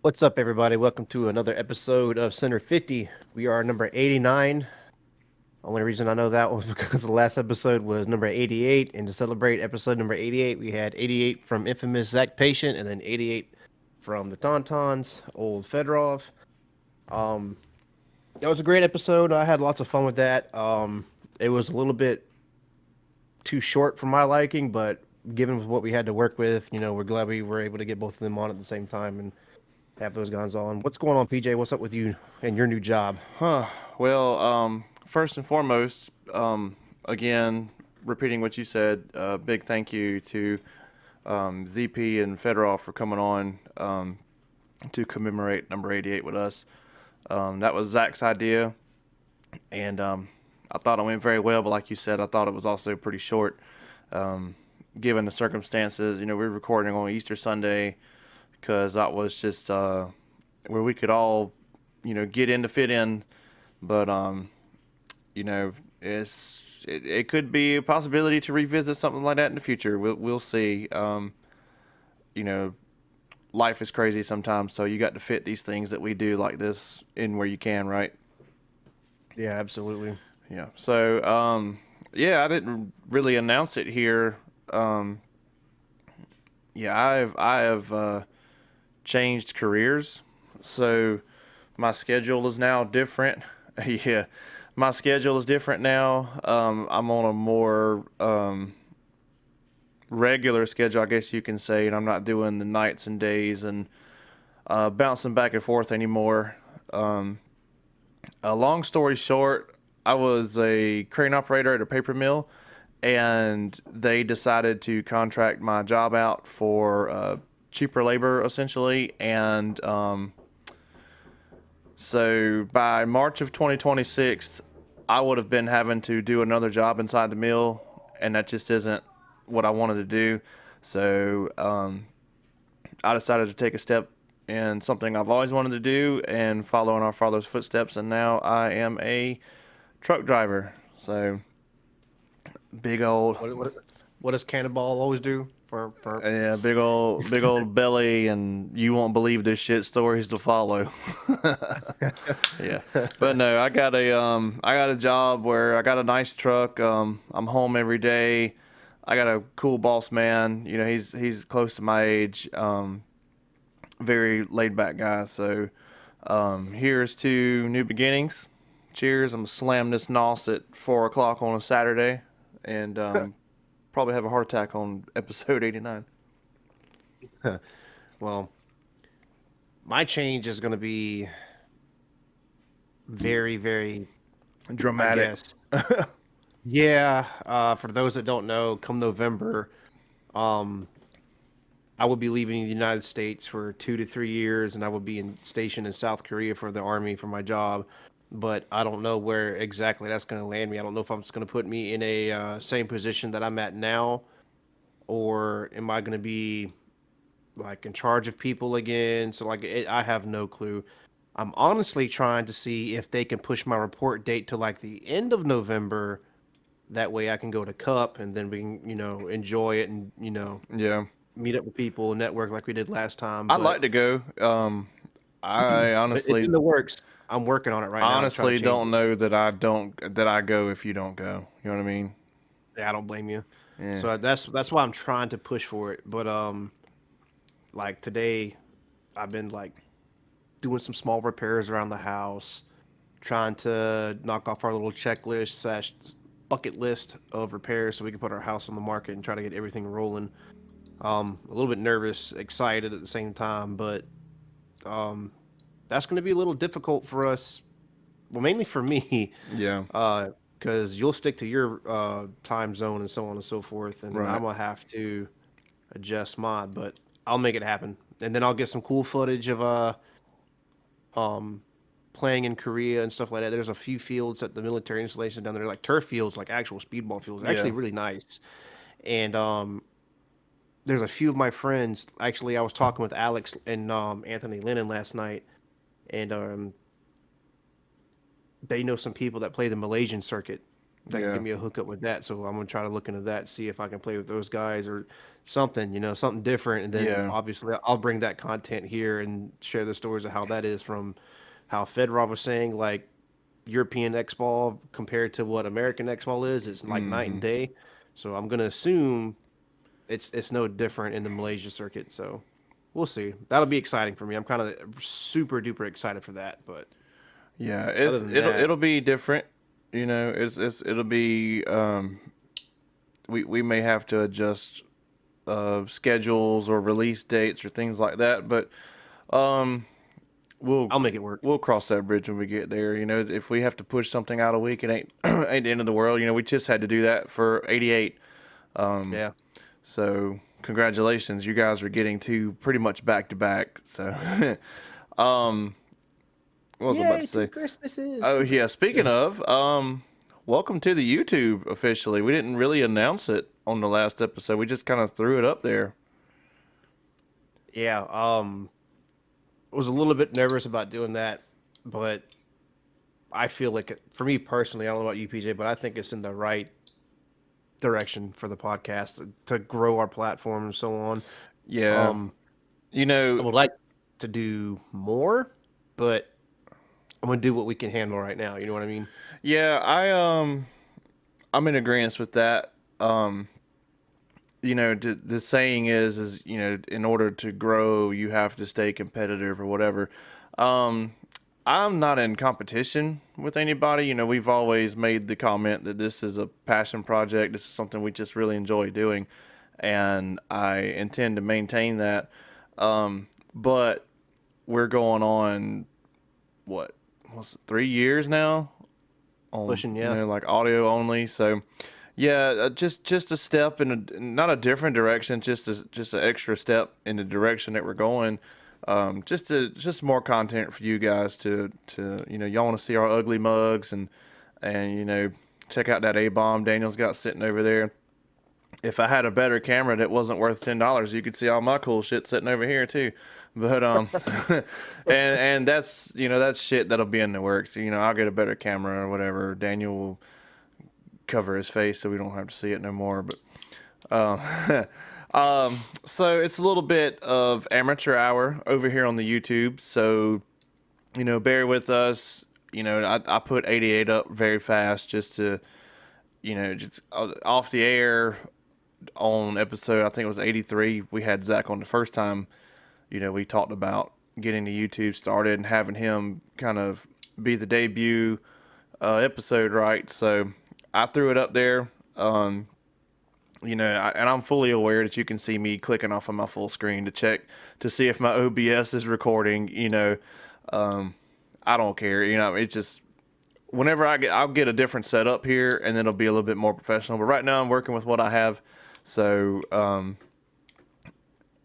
What's up, everybody? Welcome to another episode of Center 50. We are number 89. Only reason I know that was because the last episode was number 88. And to celebrate episode number 88, we had 88 from infamous Zach Patient and then 88 from the Tauntauns, old Fedorov. Um, that was a great episode. I had lots of fun with that. It was a little bit too short for my liking, but given what we had to work with, we're glad we were able to get both of them on at the same time and have those guys on. What's going on, PJ? What's up with you and your new job? Huh. Well, first and foremost, again, repeating what you said, big thank you to ZP and Fedorov for coming on to commemorate number 88 with us. That was Zach's idea, and I thought it went very well, but like you said, I thought it was also pretty short, given the circumstances. We were recording on Easter Sunday because that was just where we could all, get in to fit in, but it could be a possibility to revisit something like that in the future. We'll see. You know, Life is crazy sometimes, so you got to fit these things that we do like this in where you can, right? Yeah, absolutely. Yeah. So yeah, I didn't really announce it here. Um, yeah, I have changed careers, so my schedule is now different. Yeah, my schedule is different now. I'm on a more regular schedule, I guess you can say, and I'm not doing the nights and days and bouncing back and forth anymore. Um, a long story short, I was a crane operator at a paper mill, and they decided to contract my job out for cheaper labor, essentially, and so by March of 2026, I would have been having to do another job inside the mill, and that just isn't what I wanted to do. So I decided to take a step in something I've always wanted to do and follow in our father's footsteps, and now I am a truck driver. So big old, What does Cannonball always do for? yeah, big old belly, and you won't believe this shit stories to follow. Yeah, but no, I got a job where I got a nice truck. I'm home every day. I got a cool boss man. He's close to my age. Very laid back guy. So, here's to new beginnings. Cheers. I'm gonna slam this nos at 4 o'clock on a Saturday, and probably have a heart attack on episode 89. Well, my change is going to be very, very, I Dramatic. guess. Yeah. For those that don't know, come November, um, I will be leaving the United States for 2 to 3 years, and I will be stationed in South Korea for the army for my job. But I don't know where exactly that's going to land me. I don't know if I'm just going to put me in a same position that I'm at now, or am I going to be like in charge of people again? So I have no clue. I'm honestly trying to see if they can push my report date to like the end of November. That way I can go to Cup and then we can, enjoy it and, Yeah, meet up with people, network like we did last time. I'd But like to go. I it's honestly, in the works. I'm working on it right now to try to honestly change don't it. know that I go if you don't go. You know what I mean? Yeah, I don't blame you. Yeah. So that's why I'm trying to push for it. But like today I've been like doing some small repairs around the house, trying to knock off our little checklist slash bucket list of repairs so we can put our house on the market and try to get everything rolling. A little bit nervous, excited at the same time, but um, that's going to be a little difficult for us. Well, mainly for me, Yeah. because you'll stick to your time zone and so on and so forth, and then Right. I'm gonna have to adjust mine. But I'll make it happen, and then I'll get some cool footage of um playing in Korea and stuff like that. There's a few fields at the military installation down there, like turf fields, like actual speedball fields. Actually, Yeah. really nice. And there's a few of my friends. Actually, I was talking with Alex and Anthony Lennon last night, and they know some people that play the Malaysian circuit. that can Yeah. give me a hookup with that. So I'm gonna try to look into that, see if I can play with those guys or something, something different. And then Yeah. obviously I'll bring that content here and share the stories of how that is from how Fedorov was saying, like European X ball compared to what American X ball is. It's like night and Hmm. day. So I'm gonna assume it's no different in the Malaysia circuit. So we'll see. That'll be exciting for me. I'm kind of super duper excited for that. But Yeah, other it's than it'll that, it'll be different. It'll be we may have to adjust schedules or release dates or things like that, but um we'll I'll make it work. we'll cross that bridge when we get there. If we have to push something out a week, it ain't ain't the end of the world. We just had to do that for 88. Yeah. So congratulations, you guys are getting two pretty much back to back. So um what was I about Yay, to two say? Oh Christmases. yeah, speaking of, welcome to the YouTube officially. We didn't really announce it on the last episode. We just kind of threw it up there. Yeah. Was a little bit nervous about doing that, but I feel like for me personally, I don't know about UPJ, but I think it's in the right direction for the podcast to grow our platform and so on. Yeah. Um, You I know, would like to do more, but I'm gonna do what we can handle right now. You know what I mean? yeah, I'm in agreement with that. The saying is in order to grow, you have to stay competitive or whatever. Um, I'm not in competition with anybody. We've always made the comment that this is a passion project. This is something we just really enjoy doing, and I intend to maintain that. But we're going on what was it, 3 years now on Pushing, yeah. like audio only. So yeah, just a step in not a different direction, just an extra step in the direction that we're going. Just more content for you guys to y'all want to see our ugly mugs and check out that A bomb Daniel's got sitting over there. If I had a better camera that wasn't worth $10, you could see all my cool shit sitting over here too. But and that's shit that'll be in the works. I'll get a better camera or whatever. Daniel will cover his face so we don't have to see it no more. But so it's a little bit of amateur hour over here on the YouTube. So bear with us. I put 88 up very fast just to just off the air on episode, I think it was 83. We had Zach on the first time. We talked about getting the YouTube started and having him kind of be the debut episode, right? So I threw it up there. And I'm fully aware that you can see me clicking off of my full screen to check to see if my OBS is recording. I don't care. It's just whenever I'll get a different setup here, and then it'll be a little bit more professional. But right now, I'm working with what I have, so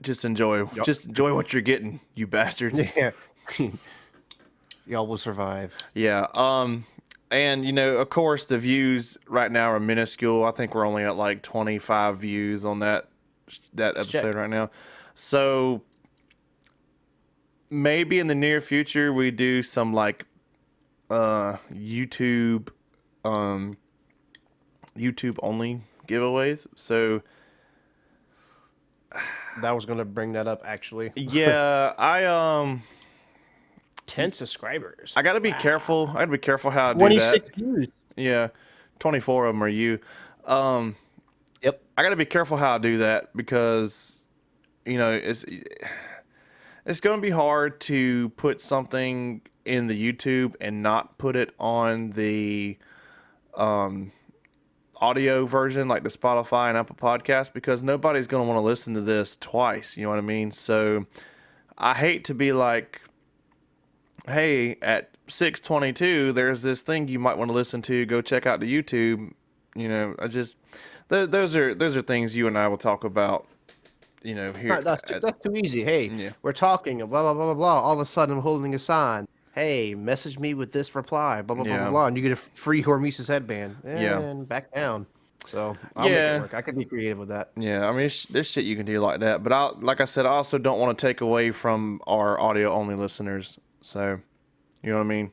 just enjoy Yup. just enjoy what you're getting, you bastards. Yeah. Y'all will survive. Yeah. And of course, the views right now are minuscule. I think we're only at like 25 views on that episode check. right now. So maybe in the near future we do some like YouTube YouTube only giveaways. So That was gonna bring that up actually. yeah, 10 subscribers. I gotta be careful. I gotta be careful how I do 26 that. views. Yeah, 24 of them are you. Yep. I gotta be careful how I do that because it's gonna be hard to put something in the YouTube and not put it on the audio version like the Spotify and Apple Podcast because nobody's gonna want to listen to this twice. You know what I mean? So I hate to be like, hey, at 6:22, there's this thing you might want to listen to. Go check out the YouTube. Those are things you and I will talk about. Here. Right, that's too easy. Hey, Yeah. we're talking, blah blah blah blah blah. All of a sudden, I'm holding a sign. Hey, message me with this reply. Blah blah blah Yeah. blah blah, and you get a free Hormesis headband. Yeah. And back down. So I'll make Yeah. it work. I could be creative with that. Yeah, I mean, there's shit you can do like that, but like I said, I also don't want to take away from our audio only listeners. So, you know what I mean?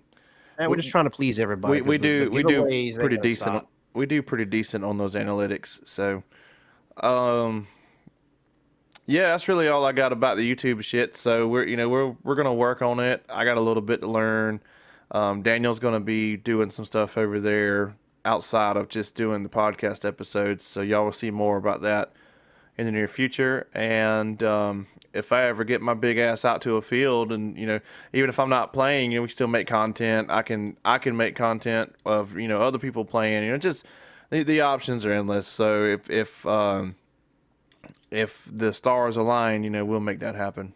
And we're just trying to please everybody. We 'cause the do giveaways ain't pretty gonna decent. stop. pretty decent on those analytics. So, um, yeah, that's really all I got about the YouTube shit. So we're gonna work on it. I got a little bit to learn. Daniel's gonna be doing some stuff over there outside of just doing the podcast episodes. So y'all will see more about that in the near future. And if I ever get my big ass out to a field, and even if I'm not playing, we still make content. I can make content of other people playing. Just the options are endless. So if the stars align, we'll make that happen.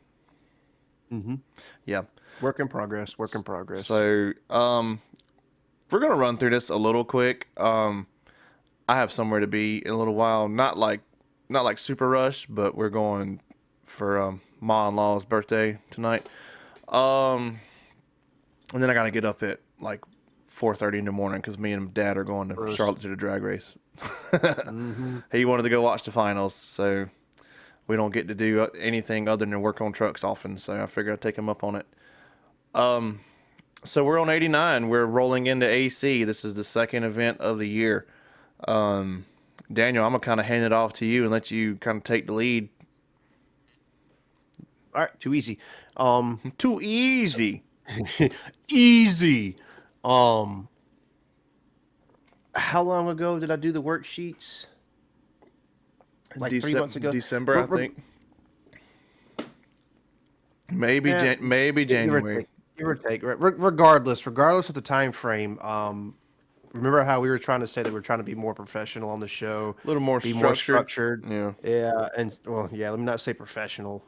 Mm-hmm. Yeah. Work in progress. Work in progress. So we're gonna run through this a little quick. I have somewhere to be in a little while. Not like super rush, but we're going for Ma-in-law's birthday tonight. And then I gotta get up at like 4:30 in the morning because me and Dad are going to Charlotte to the drag race. Mm-hmm. He wanted to go watch the finals, so we don't get to do anything other than work on trucks often. So I figured I'd take him up on it. So we're on 89. We're rolling into AC. This is the second event of the year. Daniel, I'm gonna kind of hand it off to you and let you kind of take the lead. All right, too easy. Too easy. Easy. How long ago did I do the worksheets? Like 3 months ago. December, I think. Maybe maybe January. Give or take. Regardless of the time frame. Remember how we were trying to say that we're trying to be more professional on the show, A little more be structured. more structured. Yeah. Yeah, and well, yeah. Let me not say professional.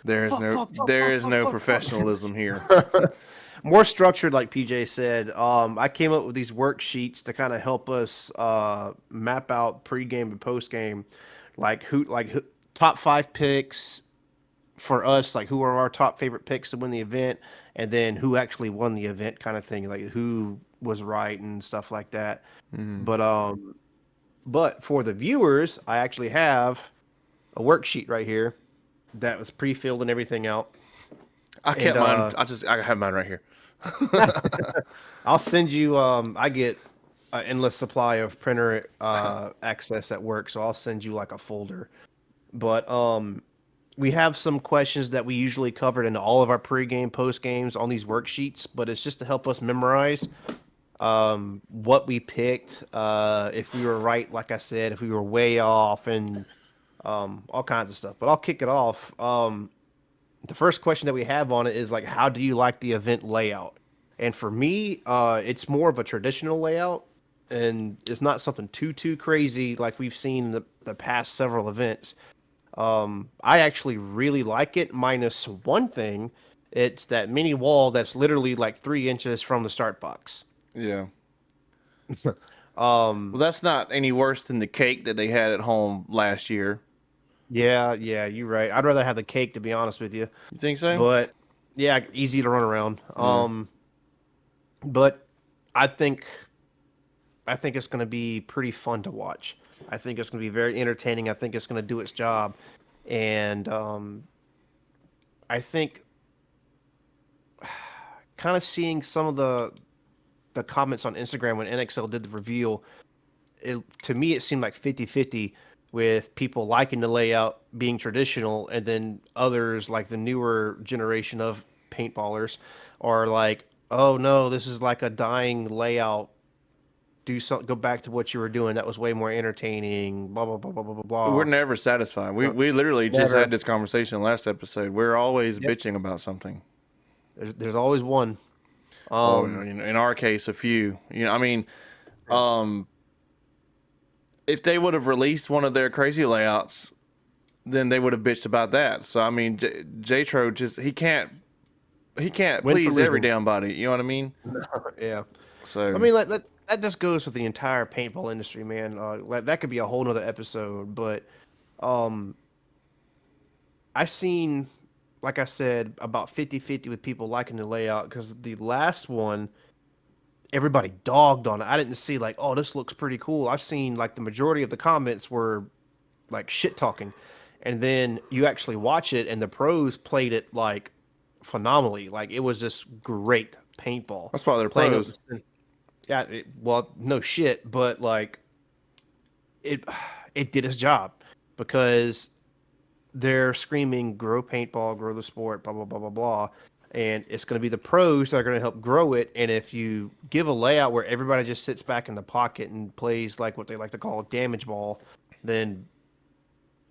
There is no professionalism here. More structured, like PJ said. I came up with these worksheets to kind of help us map out pregame and postgame, like who top 5 picks for us, like who are our top favorite picks to win the event, and then who actually won the event, kind of thing, like who was right and stuff like that. Mm-hmm. But for the viewers, I actually have a worksheet right here that was pre-filled and everything out. I kept mine. I have mine right here. I'll send you. I get an endless supply of printer access at work, so I'll send you like a folder. But we have some questions that we usually covered in all of our pregame, postgames on these worksheets, but it's just to help us memorize what we picked, if we were right, like I said, if we were way off, and all kinds of stuff. But I'll kick it off. The first question that we have on it is like, how do you like the event layout? And for me, it's more of a traditional layout, and it's not something too crazy like we've seen the past several events. I actually really like it, minus one thing. It's that mini wall that's literally like 3 inches from the start box. Yeah. Well, that's not any worse than the cake that they had at home last year. Yeah, you're right. I'd rather have the cake, to be honest with you. You think so? But yeah, easy to run around. But I think it's going to be pretty fun to watch. I think it's going to be very entertaining. I think it's going to do its job, and I think kind of seeing some of the comments on Instagram when NXL did the reveal, to me it seemed like 50-50, with people liking the layout being traditional, and then others, like the newer generation of paintballers, are like, oh no, this is like a dying layout. Go back to what you were doing. That was way more entertaining. Blah blah blah blah blah blah. We're never satisfied. We literally just Never. had this conversation last episode. We're always bitching about something. There's always one. In our case, a few. I mean, if they would have released one of their crazy layouts, then they would have bitched about that. So I mean, J-Tro just he can't please every damn body. You know what I mean? Yeah. So I mean, that just goes with the entire paintball industry, man. That could be a whole nother episode. But I've seen, like I said, about 50-50 with people liking the layout, because the last one, everybody dogged on it. I didn't see like, oh, this looks pretty cool. I've seen like the majority of the comments were like shit talking, and then you actually watch it, and the pros played it like phenomenally. Like it was just great paintball. that's why they're Playing pros. it, yeah. Well, no shit, but like it it did its job because they're screaming grow paintball, grow the sport, blah blah blah blah blah. And it's going to be the pros that are going to help grow it. And if you give a layout where everybody just sits back in the pocket and plays like what they like to call damage ball, then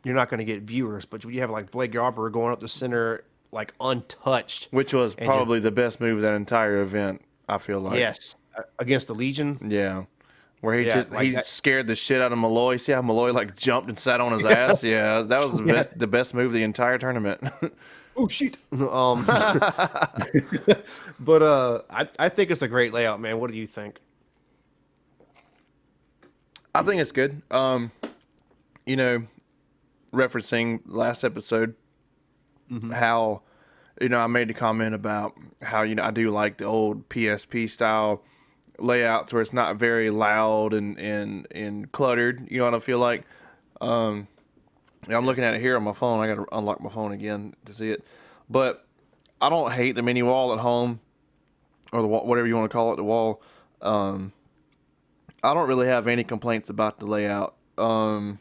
you're not going to get viewers. But you have like Blake Yarber going up the center like untouched, Which was and probably the best move of that entire event, I feel like. yes, against the Legion. Yeah. Where he Yeah, just like he that. scared the shit out of Malloy. See how Malloy like jumped and sat on his ass? Yeah, that was Yeah. the best move of the entire tournament. Oh shit. But I think it's a great layout, man. What do you think? I think it's good. You know, referencing last episode, how, I made the comment about how, I do like the old PSP style layouts where it's not very loud and cluttered. You know what I feel like? I'm looking at it here on my phone. I got to unlock my phone again to see it. But I don't hate the mini wall at home or the wall, whatever you want to call it, the wall. I don't really have any complaints about the layout. A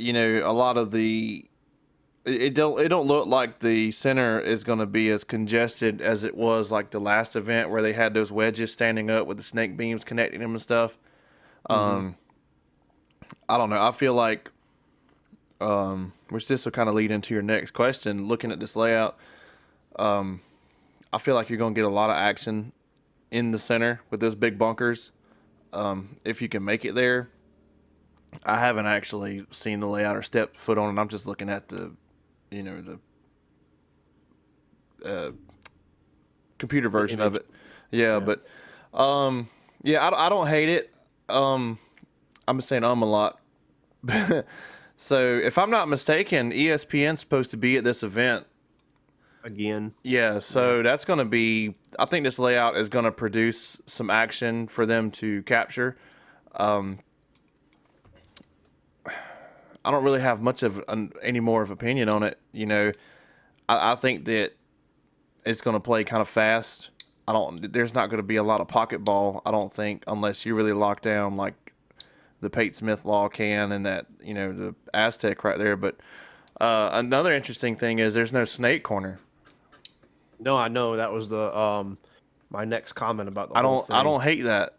lot of it don't look like the center is going to be as congested as it was like the last event where they had those wedges standing up with the snake beams connecting them and stuff. I don't know. I feel like, which this will kind of lead into your next question. Looking at this layout, I feel like you're going to get a lot of action in the center with those big bunkers. If you can make it there. I haven't actually seen the layout or stepped foot on it. I'm just looking at the computer version of it. Yeah, but I don't hate it. I'm saying a lot. So if I'm not mistaken, ESPN's supposed to be at this event Again. Yeah, so that's going to be. I think this layout is going to produce some action for them to capture. I don't really have much of any more of opinion on it. I think that it's going to play kind of fast. There's not going to be a lot of pocket ball. I don't think, unless you really lock down like the Pate Smith law can and that the Aztec right there. But another interesting thing is there's no snake corner. No, I know that was the my next comment about the whole thing. I don't hate that.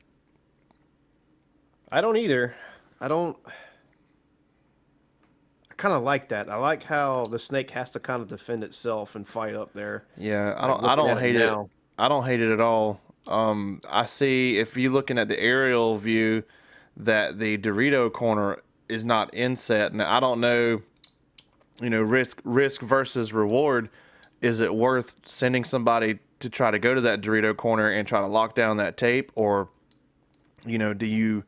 I don't either. I kind of like that. I like how the snake has to kind of defend itself and fight up there. Yeah, Like, I looking don't at hate it. now. I don't hate it at all. I see if you're looking at the aerial view that the Dorito corner is not inset. Now I don't know, risk versus reward. Is it worth sending somebody to try to go to that Dorito corner and try to lock down that tape, or do you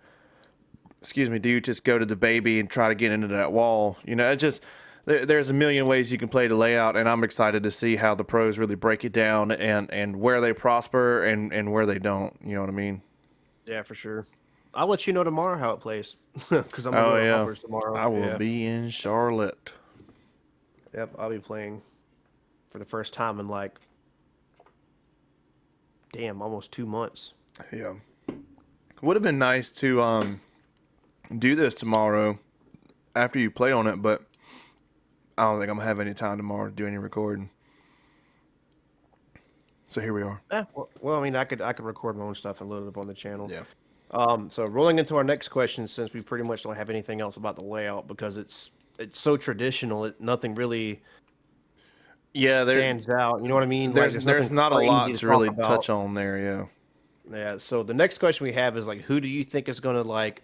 just go to the baby and try to get into that wall? It just there's a million ways you can play the layout, and I'm excited to see how the pros really break it down and where they prosper and where they don't. You know what I mean? Yeah, for sure. I'll let you know tomorrow how it plays because I'm gonna go to Hoppers tomorrow. I will be in Charlotte. Yep, I'll be playing for the first time in like, almost 2 months. Yeah, would have been nice to do this tomorrow after you play on it, but I don't think I'm gonna have any time tomorrow to do any recording. So here we are. Well, I mean, I could record my own stuff and load it up on the channel. Yeah. So rolling into our next question, since we pretty much don't have anything else about the layout because it's so traditional, nothing really stands out. You know what I mean? There's not a lot to really touch on there. Yeah. Yeah. So the next question we have is like, who do you think is going to like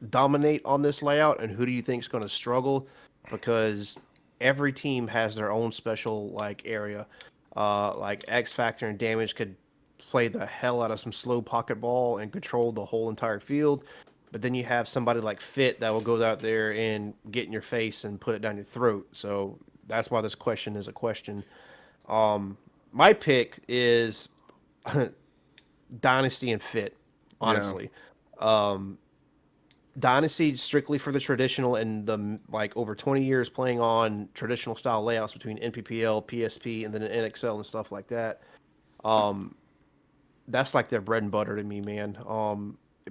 dominate on this layout, and who do you think is going to struggle? Because every team has their own special like area. Like X Factor and Damage could play the hell out of some slow pocket ball and control the whole entire field. But then you have somebody like Fit that will go out there and get in your face and put it down your throat. So that's why this question is a question. My pick is Dynasty and Fit, honestly. Yeah. Dynasty strictly for the traditional and the like over 20 years playing on traditional style layouts between NPPL, PSP, and then NXL and stuff like that. That's like their bread and butter to me, man.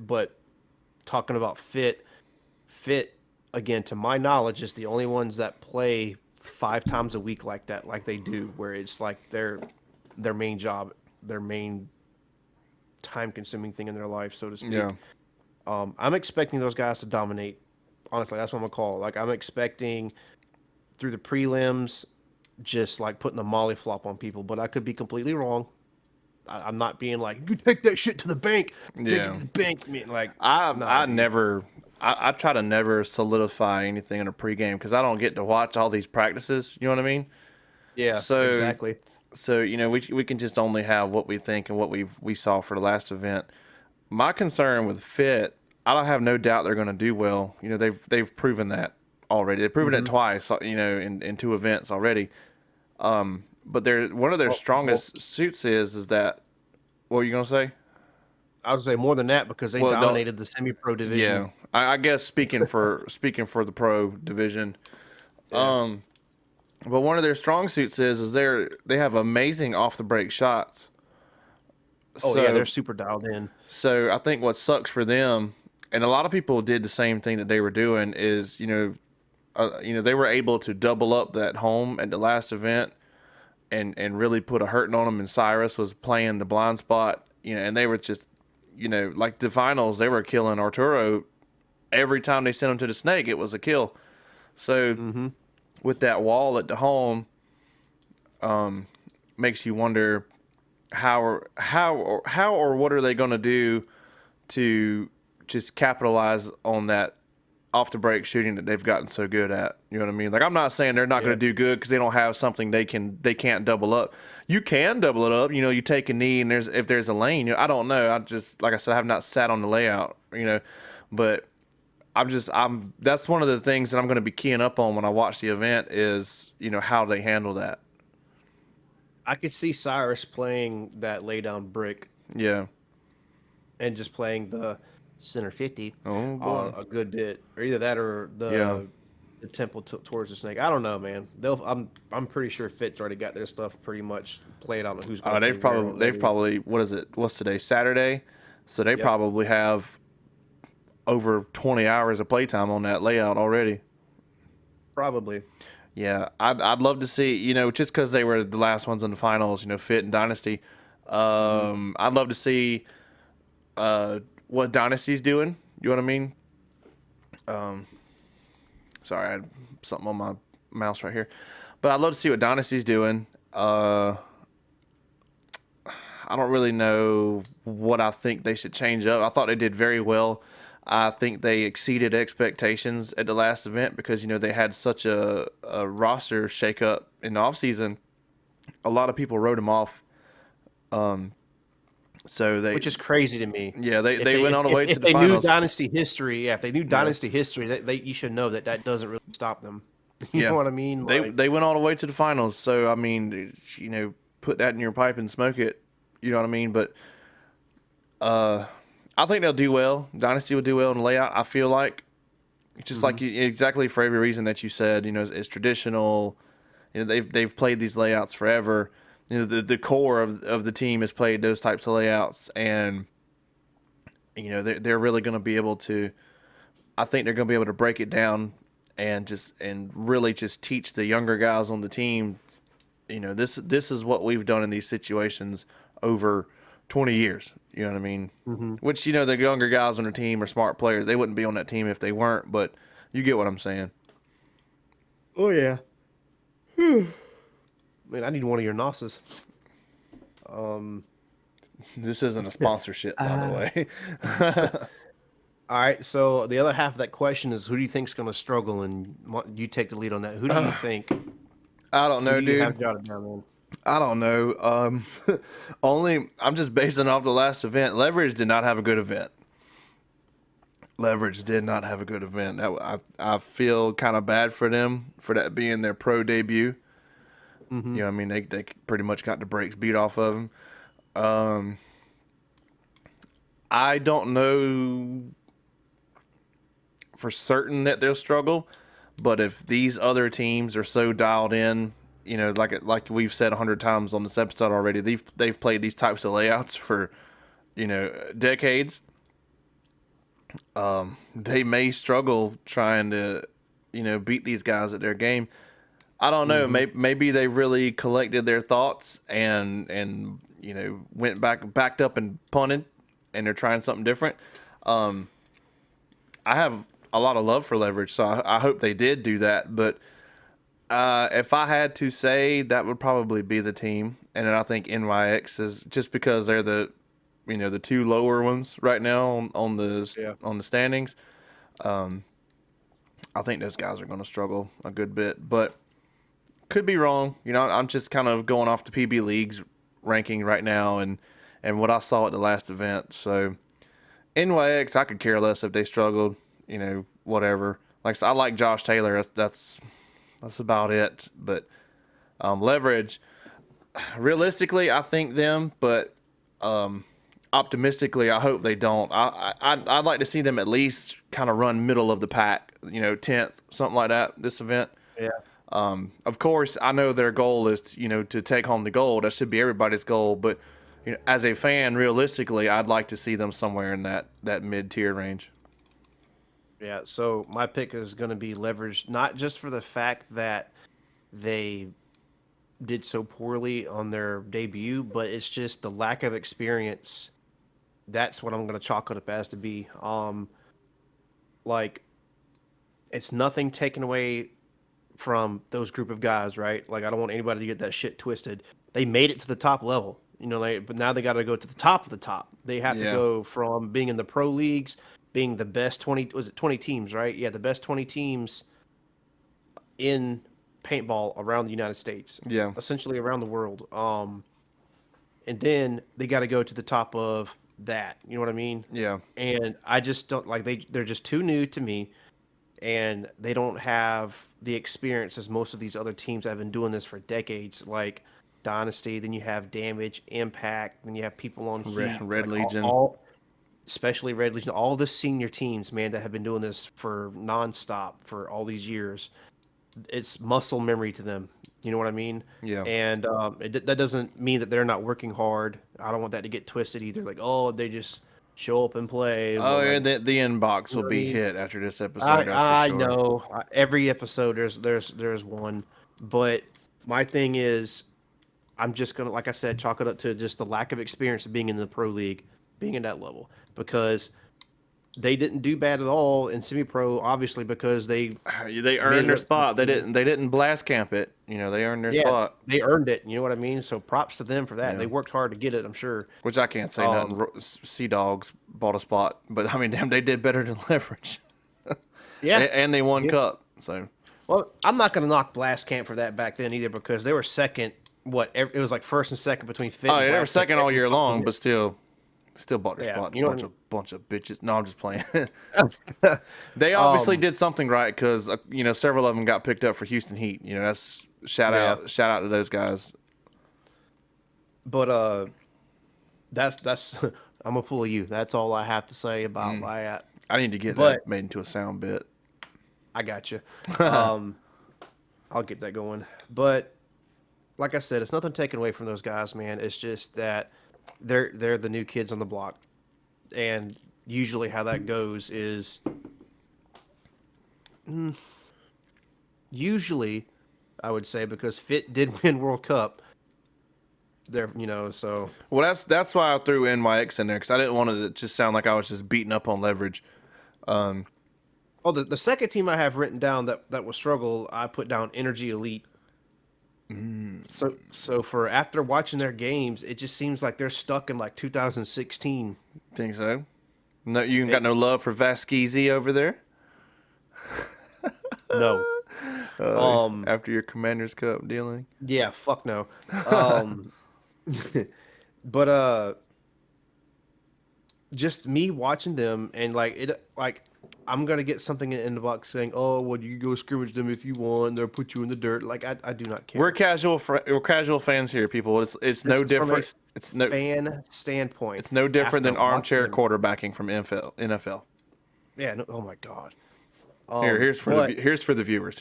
But talking about Fit, Fit, again, to my knowledge, is the only ones that play 5 times a week like that, like they do, where it's like their main job, their main time-consuming thing in their life, so to Yeah. speak. I'm expecting those guys to dominate. Honestly, that's what I'm gonna call it. Like I'm expecting through the prelims, just like putting a molly flop on people, but I could be completely wrong. I'm not being like, you take that shit to the bank, take it Yeah. to the bank. I mean, like, nah, I dude. never I try to never solidify anything in a pregame because I don't get to watch all these practices. You know what I mean? Yeah, So exactly. we can just only have what we think and what we saw for the last event. My concern with Fit, I don't have no doubt they're going to do well. You know, they've proven that already. They've proven it Hmm. twice. You know, in 2 events already. But they're one of their Well, strongest suits is that. What are you gonna say? I would say more than that because they Well, the dominated the semi-pro division. yeah, I guess speaking for the pro division. Yeah. But one of their strong suits is they have amazing off the break shots. Oh yeah, they're So super dialed in. so I think what sucks for them, and a lot of people did the same thing that they were doing is they were able to double up that home at the last event and really put a hurting on them. And Cyrus was playing the blind spot, and they were just like the finals, they were killing Arturo every time they sent him to the snake. It was a kill. So Hmm. with that wall at the home, makes you wonder how or what are they going to do to just capitalize on that off the break shooting that they've gotten so good at. You know what I mean? Like I'm not saying they're not Yeah. going to do good because they don't have something they can't double up. You can double it up. You take a knee and if there's a lane. I don't know. I just like I said, I have not sat on the layout. But I'm that's one of the things that I'm going to be keying up on when I watch the event is how they handle that. I could see Cyrus playing that lay down brick Yeah. and just playing the center 50 Oh boy. a good bit, or either that or Yeah. the temple towards the snake. I don't know, man. I'm pretty sure Fit's already got their stuff pretty much played out on who's going to play where They've already. probably what is it? What's today? Saturday. So they Yep, probably have over 20 hours of playtime on that layout already. probably. Yeah, I'd love to see, just because they were the last ones in the finals, Fit and Dynasty. Hmm. I'd love to see what Dynasty's doing. You know what I mean? Sorry, I had something on my mouse right here. But I'd love to see what Dynasty's doing. I don't really know what I think they should change up. I thought they did very well. I think they exceeded expectations at the last event because they had such a roster shakeup in the offseason. A lot of people wrote them off. So Which is crazy to me. yeah, If they they went all the way to if the they knew finals. dynasty history, yeah, if they knew Yeah, dynasty history, they you should know that doesn't really stop them. You know yeah, what I mean? Like, they went all the way to the finals. So I mean, put that in your pipe and smoke it. You know what I mean? But I think they'll do well. Dynasty will do well in the layout. I feel like just hmm, like exactly for every reason that you said. It's traditional. They've played these layouts forever. The core of the team has played those types of layouts, and they're really going to be able to. I think they're going to be able to break it down and really just teach the younger guys on the team. This is what we've done in these situations over 20 years. You know what I mean? hmm. Which the younger guys on the team are smart players. They wouldn't be on that team if they weren't. But you get what I'm saying. Oh yeah. Man, I need one of your nosses. Um. This isn't a sponsorship, by the Ah. way. All right. So the other half of that question is, who do you think's going to struggle? And you take the lead on that. Who do you think? I don't Who know, do you dude. have jotted down, man? I don't know. Only I'm just basing off the last event. Leverage did not have a good event. Leverage did not have a good event. I feel kind of bad for them for that being their pro debut. Hmm. I mean, they pretty much got the brakes beat off of them. Um, I don't know for certain that they'll struggle, but if these other teams are so dialed in, like we've said 100 times on this episode already, they've played these types of layouts for decades. they may struggle trying to, beat these guys at their game. I don't know. Hmm. Maybe they really collected their thoughts and went backed up and punted, and they're trying something different. Um, I have a lot of love for Leverage, so I hope they did do that. But if I had to say, that would probably be the team, and then I think NYX is just because they're the two lower ones right now Yeah. on the standings. I think those guys are going to struggle a good bit, but could be wrong. I'm just kind of going off the PB League's ranking right now and what I saw at the last event. So NYX, I could care less if they struggled. Whatever. Like I said, I like Josh Taylor. That's about it. But Leverage, realistically, I think them, but optimistically, I hope they don't. I'd like to see them at least kind of run middle of the pack, 10th, something like that. This event. Yeah. Of course, I know their goal is, to take home the gold. That should be everybody's goal. But as a fan, realistically, I'd like to see them somewhere in that mid-tier range. Yeah. So my pick is going to be Leverage, not just for the fact that they did so poorly on their debut, but it's just the lack of experience. That's what I'm going to chalk it up as to be. Like it's nothing taken away from those group of guys, right? Like I don't want anybody to get that shit twisted. They made it to the top level, but now they got to go to the top of the top. They have to Yeah. go from being in the pro leagues, being the best 20, was it 20 teams, right? Yeah, the best 20 teams in paintball around the United States, Yeah. essentially around the world. And then they got to go to the top of that. You know what I mean? Yeah. And I just don't like they're just too new to me, and they don't have the experience as most of these other teams that have been doing this for decades, like Dynasty. Then you have Damage, Impact. Then you have people on Heat, Red like Legion. especially Red Legion. All the senior teams, man, that have been doing this for nonstop for all these years. It's muscle memory to them. You know what I mean? Yeah. And that doesn't mean that they're not working hard. I don't want that to get twisted either. Like, oh, they just show up and play. Oh, But yeah, like, the inbox you will know what I be mean? hit after this episode. That's for I sure. know every episode there's one, but my thing is I'm just gonna, like I said, chalk it up to just the lack of experience of being in the pro league, being in that level, because they didn't do bad at all in semi-pro, obviously, because they They made earned their it up. spot. They didn't blast camp it. They earned their Yeah, spot, they earned it. You know what I mean? So props to them for that. yeah. They worked hard to get it, I'm sure. Which I can't say nothing. Um, Sea Dogs bought a spot, but I mean, damn, they did better than Leverage, yeah. and they won Yeah. cup. So Well, I'm not going to knock Blast Camp for that back then either, because they were second. It was like first and second between Fit. oh and yeah, they were Blast Camp second all every year fucking long, year. but still bought their Yeah, spot. you know what I mean? Bunch of bitches. No, I'm just playing. They obviously Um, did something right because several of them got picked up for Houston Heat. That's Yeah. shout out to those guys. but that's I'm gonna pull you. That's all I have to say about that. I need to get But that made into a sound bit. I got you. I'll get that going. But like I said, it's nothing taken away from those guys, man. It's just that they're the new kids on the block, and usually how that goes is usually I would say, because Fit did win World Cup. There, so Well, that's why I threw NYX in there because I didn't want it to just sound like I was just beating up on Leverage. oh, the second team I have written down that will struggle, I put down Energy Elite. So for after watching their games, it just seems like they're stuck in like 2016. Think so? No, you ain't They- got no love for Vasquez over there. No. After your Commanders Cup dealing. Yeah, fuck no. Um, but just me watching them, and like I'm gonna get something in the box saying, "Oh, well, you go scrimmage them if you want. They'll put you in the dirt." Like I do not care. We're casual fans here, people. It's no This is from a different. It's no fan standpoint. it's no different than After watching armchair them. quarterbacking from NFL. Yeah. No, oh my god. Here's but, for the viewers.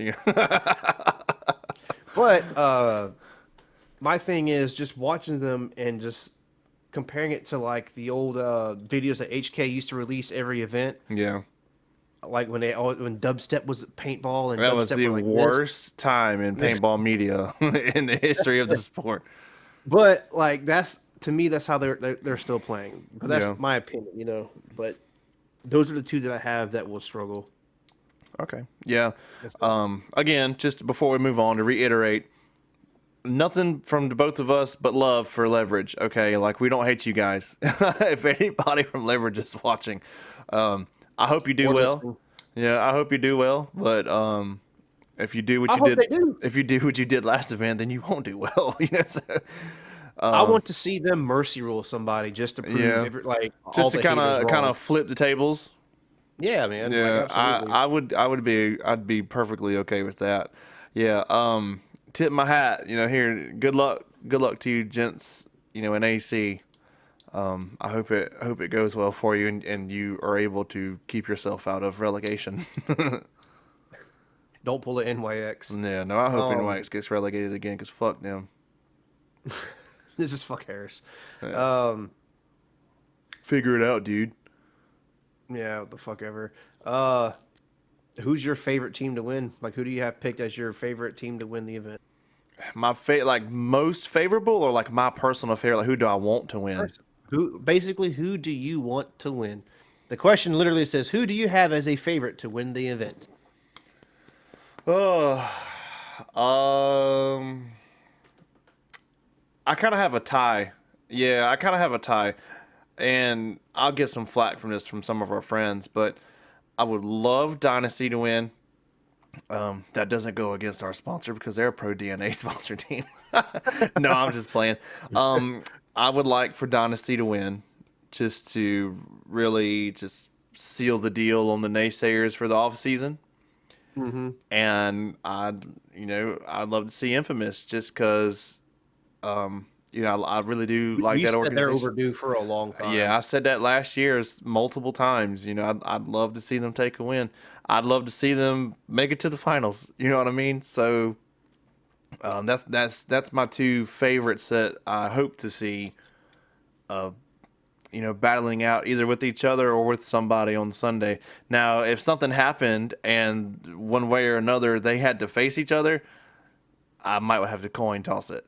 But my thing is just watching them and just comparing it to like the old videos that HK used to release every event, Yeah. like when when dubstep was paintball and That was dubstep the were like this. worst time in paintball media in the history of the sport. But like that's to me, that's how they're still playing. But that's Yeah. my opinion, you know. But those are the two that I have that will struggle. Okay. Yeah. That's it. Again, just before we move on, to reiterate, nothing from the both of us but love for Leverage. Okay, like we don't hate you guys. If anybody from Leverage is watching, I hope you do Or well. listening. Yeah, I hope you do well. But if you do what I you hope did, they do. if you do what you did last event, then you won't do well. You know. So, I want to see them mercy rule somebody just to prove yeah, like just all to the kind haters of wrong. flip the tables. Yeah, man. Like Yeah, absolutely. I'd be perfectly okay with that. Yeah, tip my hat, here. Good luck to you gents, in AC. I hope it goes well for you and you are able to keep yourself out of relegation. Don't pull an NYX. Yeah, no, I hope Um, NYX gets relegated again cuz fuck them. it's just fuck Harris. Yeah. Um, Figure it out, dude. yeah, what the fuck ever. Who's your favorite team to win? Like, who do you have picked as your favorite team to win the event? My like most favorable or like my personal favorite, like who do I want to win? Who do you want to win? The question literally says, who do you have as a favorite to win the event? Oh, I kind of have a tie. Yeah, I kind of have a tie. And I'll get some flack from this from some of our friends, but I would love Dynasty to win. That doesn't go against our sponsor because they're a Pro DNA sponsor team. No, I'm just playing. I would like for Dynasty to win just to really just seal the deal on the naysayers for the off season. Mm-hmm. And I'd love to see Infamous just because, I really do like We that said they're organization. overdue for a long time. Yeah, I said that last year multiple times. I'd love to see them take a win. I'd love to see them make it to the finals. You know what I mean? So that's my two favorites that I hope to see. Battling out either with each other or with somebody on Sunday. Now, if something happened and one way or another they had to face each other, I might have to coin toss it.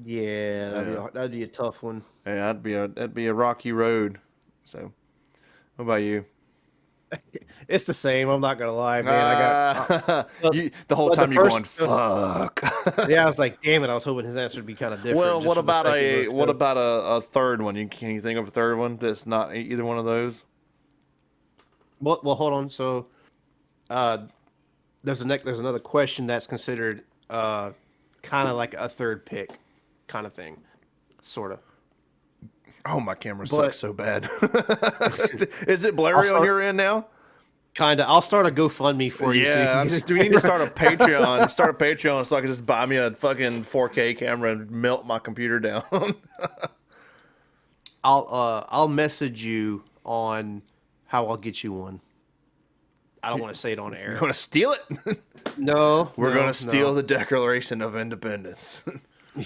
Yeah, Yeah. that'd be a tough one. Yeah, that'd be a rocky road. So, what about you? It's the same. I'm not gonna lie, man. I got The whole but the time you're going, first, fuck. yeah. I was like, damn it. I was hoping his answer would be kind of different. Well, just what for the about sake of what the- about a third one? Can you think of a third one that's not either one of those? Well, hold on. So, there's another question that's considered kind of like a third pick, kind of thing, sort of. Oh, my camera But- sucks so bad. Is it blurry on start- your end now? Kind of. I'll start a GoFundMe for you. Yeah, So you we need to start a Patreon. Start a Patreon so I can just buy me a fucking 4K camera and melt my computer down. I'll message you on how I'll get you one. I don't want to say it on air. We're gonna steal it. No, We're no, gonna steal no. the Declaration of Independence.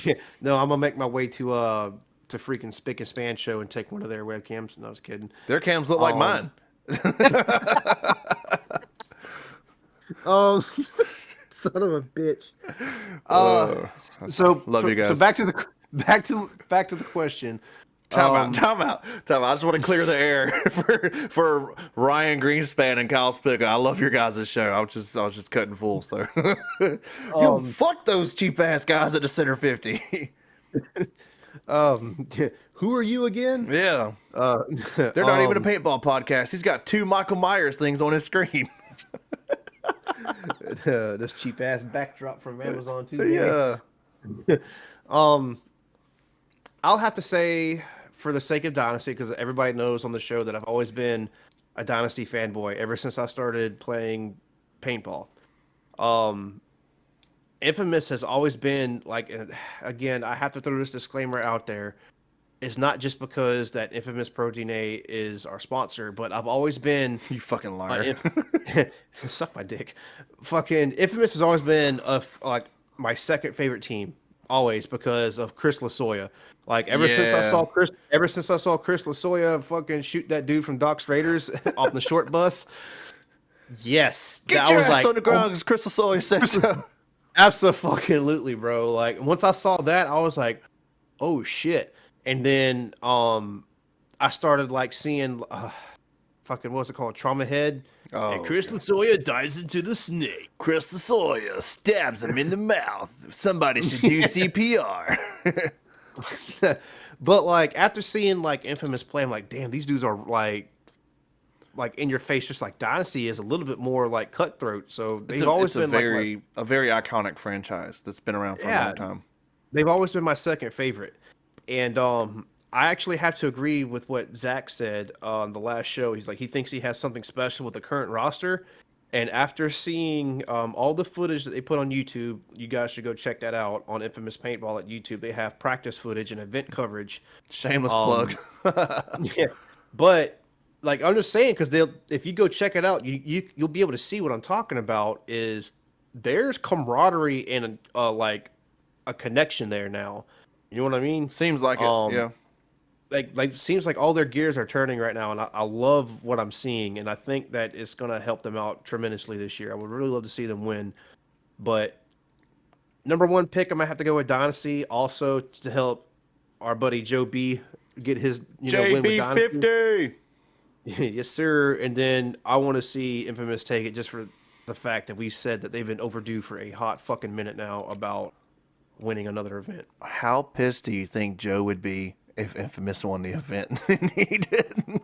Yeah, no, I'm gonna make my way to freaking Spick and Span show and take one of their webcams. No, I was kidding. Their cams look like mine. Oh, son of a bitch. So love you guys. So back to the question. Time out. I just want to clear the air for Ryan Greenspan and Kyle Spica. I love your guys' show. I was just cutting full. So, yo, fuck those cheap ass guys at the Center 50. Who are you again? Yeah, they're not even a paintball podcast. He's got 2 Michael Myers things on his screen. This cheap ass backdrop from Amazon too. Man. Yeah. I'll have to say, for the sake of Dynasty, because everybody knows on the show that I've always been a Dynasty fanboy ever since I started playing paintball. Infamous has always been like, again, I have to throw this disclaimer out there. It's not just because that Infamous Pro DNA is our sponsor, but I've always been You fucking liar. suck my dick. Fucking Infamous has always been like my second favorite team always because of Chris Lasoya. Like Yeah. ever since I saw Chris Lasoya fucking shoot that dude from Doc's Raiders off the short bus, yes, Get I your was ass like, on the oh, ground because Crystal Sawyer said so. absolutely, bro. Like once I saw that, I was like, oh shit. And then I started like seeing fucking what's it called, Trauma Head, and Oh, Chris God. Lasoya dives into the snake. Crystal Sawyer stabs him in the mouth. Somebody should do CPR. But like after seeing like Infamous play, I'm like, damn, these dudes are like in your face, just like Dynasty is a little bit more like cutthroat. So they've always It's a been like my very iconic franchise that's been around for a yeah, long time. they've always been my second favorite. And I actually have to agree with what Zach said on the last show. He's like he thinks he has something special with the current roster. And after seeing all the footage that they put on YouTube, you guys should go check that out on Infamous Paintball at YouTube. They have practice footage and event coverage. Shameless plug. Um, yeah, but like I'm just saying because they'll if you go check it out, you'll be able to see what I'm talking about. Is there's camaraderie and like a connection there now. You know what I mean? Seems like it. Um, Yeah. like it seems like all their gears are turning right now, and I love what I'm seeing, and I think that it's gonna help them out tremendously this year. I would really love to see them win, but number one pick, I'm gonna have to go with Dynasty, also to help our buddy Joe B get his win with Dynasty. JB50. Yes, sir. And then I want to see Infamous take it just for the fact that we said that they've been overdue for a hot fucking minute now about winning another event. How pissed do you think Joe would be if Infamous won the event and he didn't?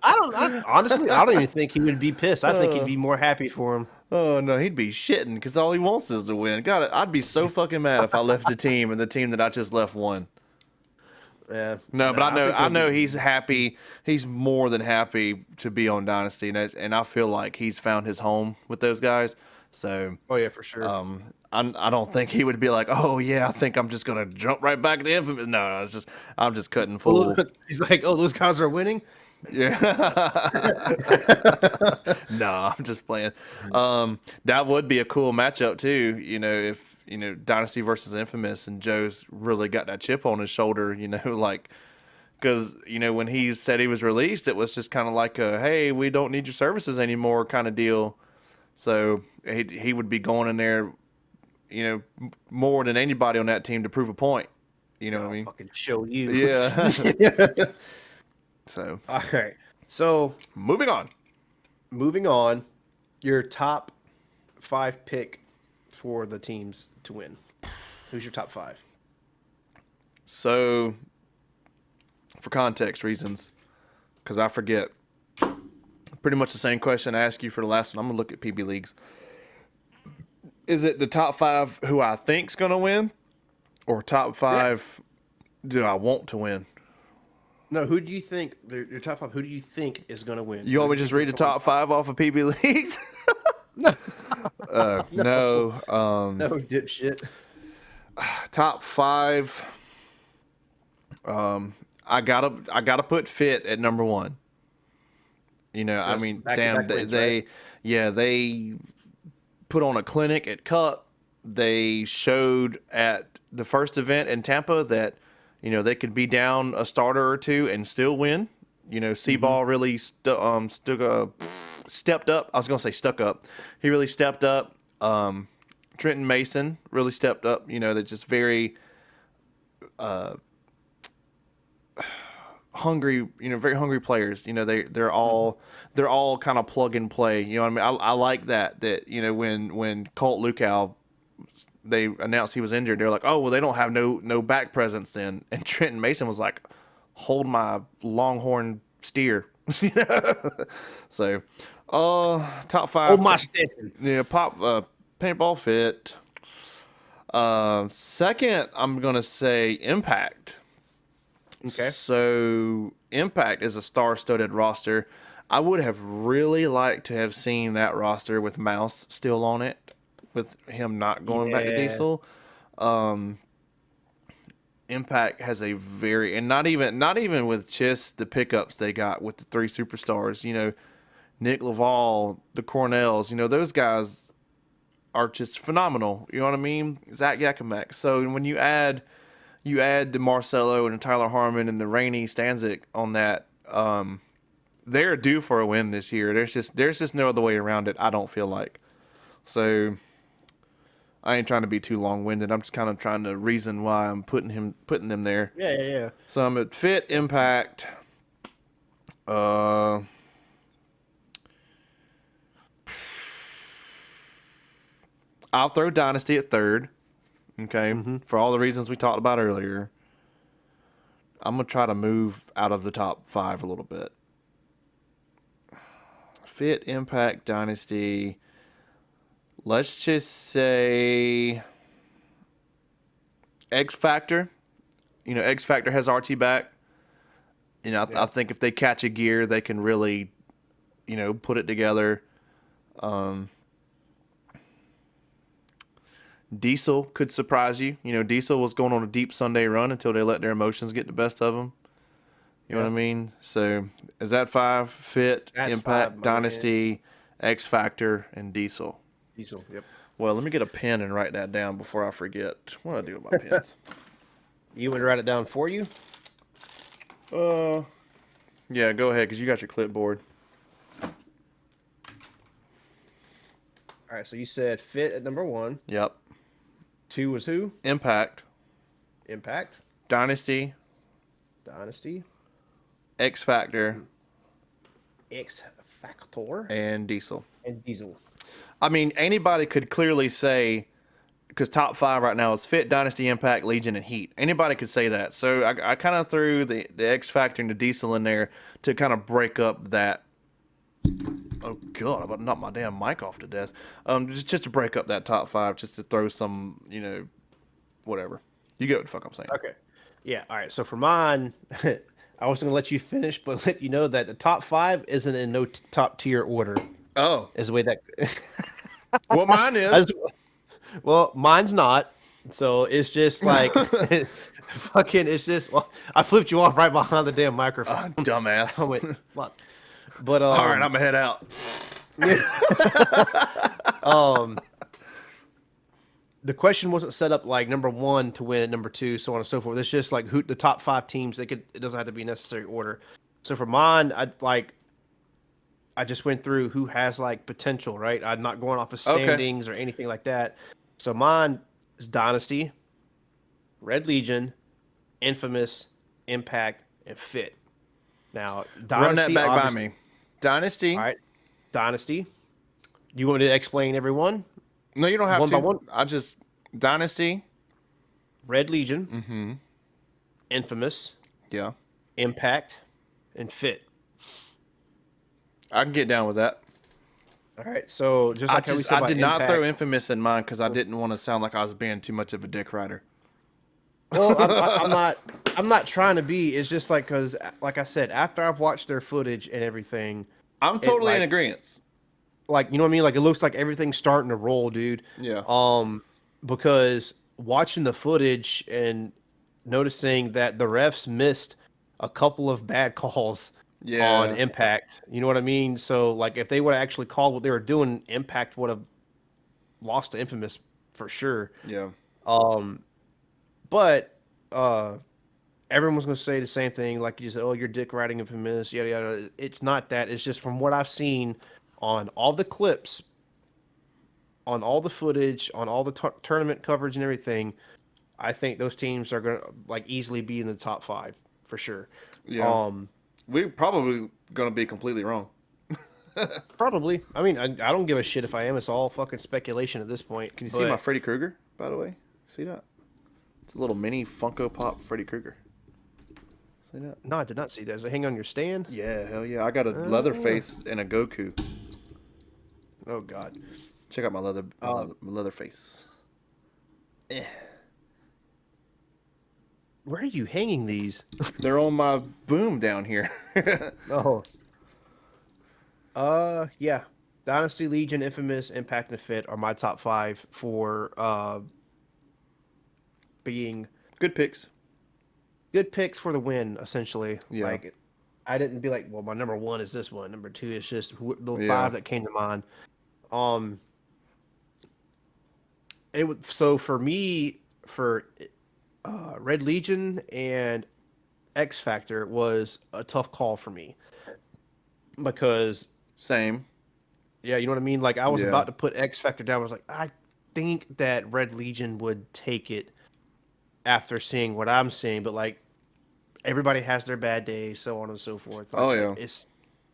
Honestly, I don't even think he would be pissed. I think he'd be more happy for him. Oh no, he'd be shitting because all he wants is to win. God, I'd be so fucking mad if I left the team and the team that I just left won. Yeah. No, but think I he'll know be- he's happy. He's more than happy to be on Dynasty, and I feel like he's found his home with those guys. So, Oh yeah, for sure. I don't think he would be like, oh yeah, I think I'm just gonna jump right back into Infamous. No, I'm just cutting full. He's like, oh, those guys are winning. Yeah. No, I'm just playing. That would be a cool matchup too. If Dynasty versus Infamous, and Joe's really got that chip on his shoulder. Like because when he said he was released, it was just kind of like a hey, we don't need your services anymore kind of deal. So he would be going in there, more than anybody on that team to prove a point. You know what I mean? Fucking show you. Yeah. So All right. So moving on. moving on, your top 5 pick for the teams to win. Who's your top 5? So, for context reasons, because I forget, pretty much the same question I asked you for the last one. I'm going to look at PB Leagues. Is it the top 5 who I think's going to win? Or top 5 do I want to win? No, who do you think your top 5? Who do you think is going to win? You want me to just read the top 5 off of PB Leagues? No, No. no, dipshit. Top 5. I gotta put Fit at number 1. I Just mean, back-to-back damn, wins, they put on a clinic at Cup. They showed at the first event in Tampa that they could be down a starter or two and still win. Seaball really stepped up. I was gonna say stuck up. He really stepped up. Trenton Mason really stepped up. They're just very hungry. Very hungry players. They're all kind of plug and play. You know what I mean? I like that. When Colt Lukow, they announced he was injured, they're like, oh well, they don't have no back presence then. And Trenton Mason was like, hold my Longhorn steer. So, top 5. Oh, my Stetson. Yeah, paintball Fit. Second, I'm gonna say Impact. Okay. So Impact is a star-studded roster. I would have really liked to have seen that roster with Mouse still on it, with him not going back to Yeah. Diesel. Impact has a very, and not even with just the pickups they got with the 3 superstars. Nick Laval, the Cornells. Those guys are just phenomenal. You know what I mean? Zach Yakimek. So when you add the Marcelo and the Tyler Harmon and the Rainey Stanzik on that, they're due for a win this year. There's just no other way around it. I don't feel like. So I ain't trying to be too long winded. I'm just kind of trying to reason why I'm putting them there. Yeah. So I'm at Fit, Impact. Uh, I'll throw Dynasty at third. Okay, for all the reasons we talked about earlier. I'm gonna try to move out of the top 5 a little bit. Fit, Impact, Dynasty. Let's just say X Factor. X Factor has RT back. I think if they catch a gear, they can really, put it together. Diesel could surprise you. Diesel was going on a deep Sunday run until they let their emotions get the best of them. You know what I mean? So is that 5? Fit, That's Impact, 5, my Dynasty, X Factor, and Diesel. Diesel. Yep. Well, let me get a pen and write that down before I forget. What do I do with my pens? You want to write it down for you? Yeah, go ahead, because you got your clipboard. All right. So you said Fit at number 1. Yep. 2 was who? Impact, Impact. Dynasty, Dynasty. X Factor, X Factor. and Diesel. And Diesel. I mean, anybody could clearly say, because top 5 right now is Fit, Dynasty, Impact, Legion, and Heat. Anybody could say that. So I kind of threw the X Factor and the Diesel in there to kind of break up that. Oh God! I'm about to knock my damn mic off the desk. Just to break up that top 5, just to throw some, whatever. You get what the fuck I'm saying. Okay. Yeah. All right. So for mine, I was going to let you finish, but let you know that the top 5 isn't in no top tier order. Oh, Is the way that. well, mine is. Well, mine's not. So it's just like fucking. It's just. Well, I flipped you off right behind the damn microphone. Dumbass. I went fuck. But All right, I'm gonna head out. The question wasn't set up like number 1 to win at number 2, so on and so forth. It's just like who the top 5 teams. It doesn't have to be necessary order. So for mine, I just went through who has like potential, right? I'm not going off of standings or anything like that. So mine is Dynasty, Red Legion, Infamous, Impact, and Fit. Now, Dynasty, Run that back by me. Dynasty. All right, Dynasty. You want me to explain everyone? No, you don't have One to. by one? I just Dynasty. Red Legion, Infamous, Yeah, Impact, and Fit. I can get down with that. All right, so just like how we said I about did not Impact, throw Infamous in mine because I didn't want to sound like I was being too much of a dick rider. Well, I'm not. I'm not trying to be. It's just like because, like I said, after I've watched their footage and everything, I'm totally in like- agreement. like you know what I mean. Like it looks like everything's starting to roll, dude. Yeah. Because watching the footage and noticing that the refs missed a couple of bad calls Yeah. on Impact. You know what I mean? So like if they would have actually called what they were doing, Impact would have lost to Infamous for sure. Yeah. But everyone's gonna say the same thing, like you said, oh, you're dick riding Infamous, yada yada. It's not that. It's just from what I've seen on all the clips, on all the footage, on all the tournament coverage and everything. I think those teams are gonna like easily be in the top 5 for sure. Yeah. We're probably gonna be completely wrong. Probably. I mean, I don't give a shit if I am. It's all fucking speculation at this point. Can you see my Freddy Krueger, by the way? See that? It's a little mini Funko Pop Freddy Krueger. See that? No, I did not see that. Does it hang on your stand? Yeah, hell yeah. I got a Leatherface and a Goku. Oh God. Check out my Leatherface. Where are you hanging these? They're on my boom down here. Oh. Yeah. Dynasty, Legion, Infamous, Impact, and Fit are my top 5 for being Good picks. good picks for the win, essentially. Yeah. Like, I didn't be like, well, my number 1 is this one. Number 2 is just the Yeah. 5 that came to mind. it would. So for me, for Red Legion and X Factor was a tough call for me because Same. yeah, you know what I mean. Like I was Yeah. about to put X Factor down. I was like, I think that Red Legion would take it after seeing what I'm seeing, but like everybody has their bad days, so on and so forth. Oh Like yeah. it's,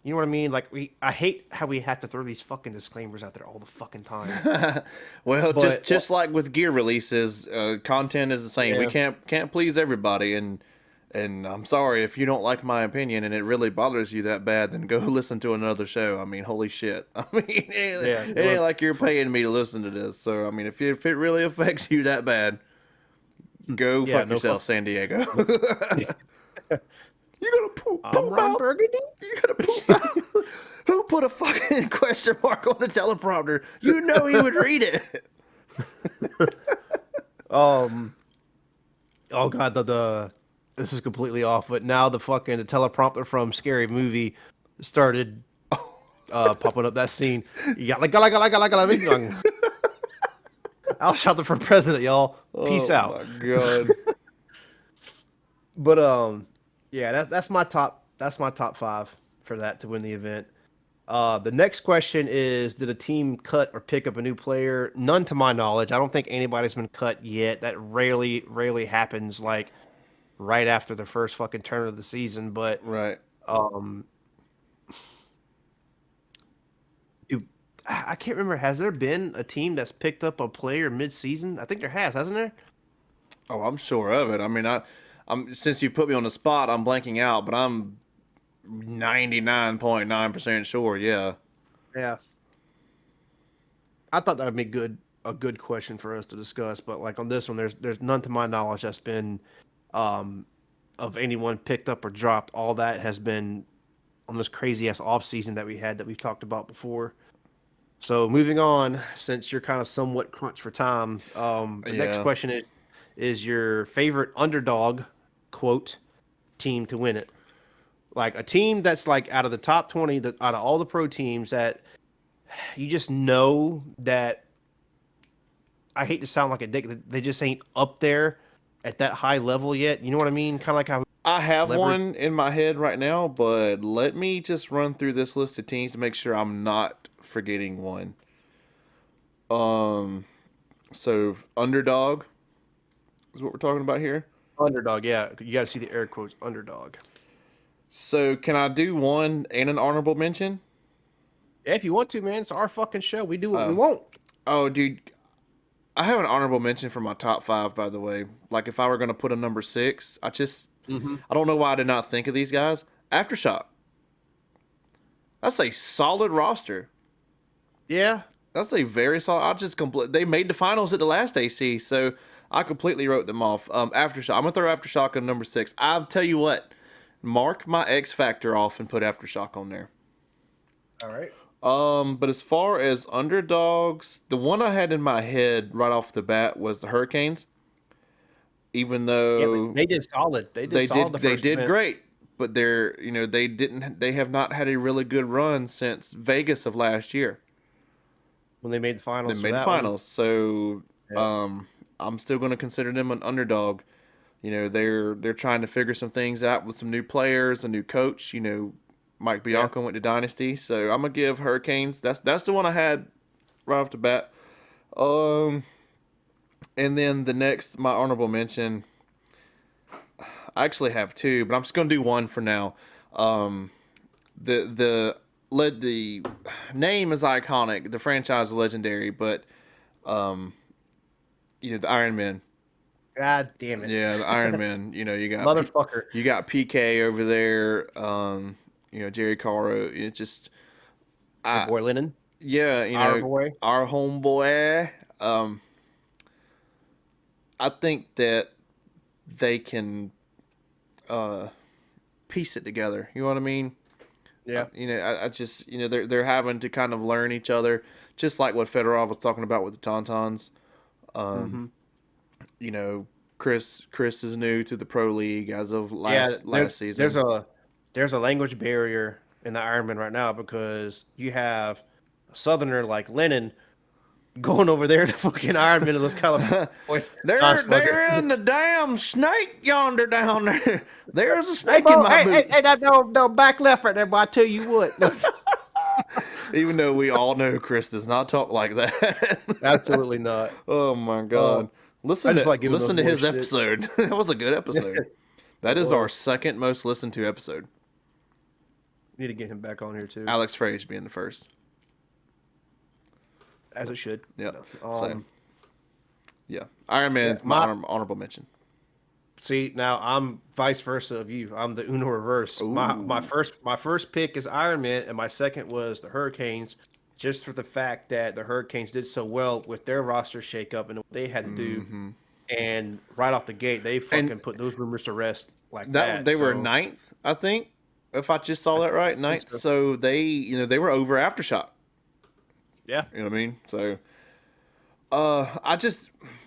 you know what I mean. Like I hate how we have to throw these fucking disclaimers out there all the fucking time. Well, just But just like with gear releases, content is the same. We yeah, can't please everybody, and I'm sorry if you don't like my opinion and it really bothers you that bad. Then go listen to another show. I mean, holy shit. I mean, yeah, it ain't like you're paying me to listen to this. So I mean, if it really affects you that bad, go yeah, fuck no fuck. yourself, San Diego. No, You gotta poop I'm poop Ron out. Burgundy. You gotta poop out. Who put a fucking question mark on the teleprompter? You know he would read it. um. Oh god, the this is completely off, but now the teleprompter from Scary Movie started popping up that scene. Yalla gala gala gala gala bing bong. I'll shout it for president, y'all. Peace Oh out. my god. But yeah, that's my top five for that to win the event. The next question is, did a team cut or pick up a new player? None to my knowledge. I don't think anybody's been cut yet. That rarely happens like right after the first fucking turn of the season. But Right. um, dude, I can't remember. Has there been a team that's picked up a player mid-season? I think there has, hasn't there? Oh, I'm sure of it. I mean, I'm since you put me on the spot, I'm blanking out, but I'm 99.9% sure. Yeah. Yeah. I thought that would be a good question for us to discuss, but like on this one, there's none to my knowledge that's been um, of anyone picked up or dropped. All that has been on this crazy ass off season that we had that we've talked about before. So moving on, since you're kind of somewhat crunched for time, the next Yeah. question is your favorite underdog quote team to win it? Like a team that's like out of the top 20, that out of all the pro teams that you just know that I hate to sound like a dick, they just ain't up there at that high level yet. You know what I mean? Kind of like how I have leverage. one in my head right now, but let me just run through this list of teams to make sure I'm not forgetting one. Um, so underdog is what we're talking about here. Underdog, yeah. You got to see the air quotes underdog. So can I do one and an honorable mention? Yeah, if you want to, man, it's our fucking show. We do what we Uh, want. oh, dude, I have an honorable mention for my top five, by the way. Like if I were gonna put a number six, Hmm. I don't know why I did not think of these guys. Aftershock. That's a solid roster. Yeah, That's a very solid. I just complete. They made the finals at the last AC, so I completely wrote them off. Aftershock. I'm gonna throw Aftershock on number six. I'll tell you what. Mark my X Factor off and put Aftershock on there. all right. But as far as underdogs, the one I had in my head right off the bat was the Hurricanes. Even Yeah, though they did solid. They did solid the they first did event great, but they have not had a really good run since Vegas of last year. when they made the They finals for made the that one. finals, so Yeah, I'm still going to consider them an underdog. They're trying to figure some things out with some new players, a new coach. Mike yeah. Bianco went to Dynasty, so I'm gonna give Hurricanes. That's the one I had right off the bat. Um, and then the next, my honorable mention. I actually have two, but I'm just gonna do one for now. Um, the name is iconic, the franchise is legendary, but um, the Iron Man. God damn it, Yeah, the Iron Man. motherfucker. You got PK over there. Jerry Caro. It just Our I boy Lennon, yeah, our boy. our homeboy. I think that they can uh piece it together. You know what I mean? Yeah. I just they're having to kind of learn each other, just like what Fedorov was talking about with the Tauntauns. Um, Hmm. you know, Chris is new to the pro league as of Yeah, last season. there's a language barrier in the Ironman right now because you have a Southerner like Lennon going over there to fucking Ironman in those California boys. They're in the damn snake yonder down there. There's a Hey, snake in Bo, my boot. that no back left right there, boy. I tell you what. No, Even though we all know Chris does not talk like that. absolutely not. Oh my Um, god. I just like giving those Listen to boys his shit. episode. That was a good episode. That It is our was. second most listened to episode. Need to get him back on here too, Alex Frage being the first. as it should. Yep. No. So, yeah. Iron Man's yeah, my honorable mention. See, now I'm vice versa of you. I'm the Uno reverse. My first pick is Iron Man, and my second was the Hurricanes, just for the fact that the Hurricanes did so well with their roster shakeup and what they had to do. Mm-hmm. And right off the gate, they fucking put those rumors to rest like That that. they were So, ninth, I think, if I just saw that right, ninth. so. So they were over Aftershock. Yeah. You know what I mean? So,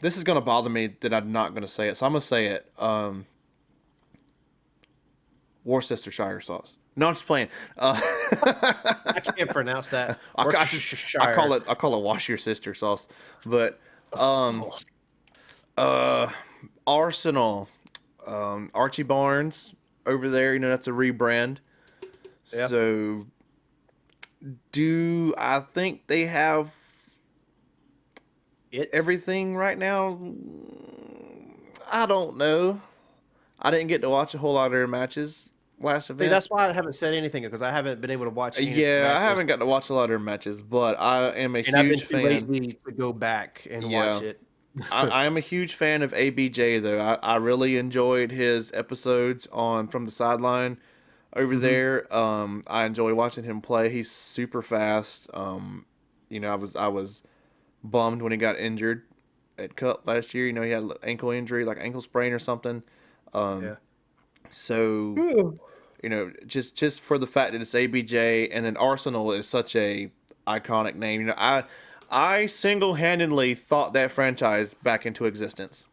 this is gonna bother me that I'm not gonna say it, so I'm gonna say it. Worcestershire sauce. No, I'm just playing. I can't pronounce that. I Worcestershire. call it wash your sister sauce, but Oh, Arsenal, Archie Barnes over there. You know that's a rebrand. Yeah. So, do I think they have everything right now? I don't know. I didn't get to watch a whole lot of their matches last See, event. that's why I haven't said anything because I haven't been able to watch. Any Yeah, I matches. haven't gotten to watch a lot of their matches, but I am a And I've been huge too fan. lazy to go back and watch it. I am a huge fan of ABJ though. I really enjoyed his episodes on From the Sideline over there. I enjoy watching him play. He's super fast. I was bummed when he got injured at Cup last year. You know, he had an ankle injury, like ankle sprain or something. Yeah. So just for the fact that it's ABJ and then Arsenal is such a iconic name. You know, I single-handedly thought that franchise back into existence.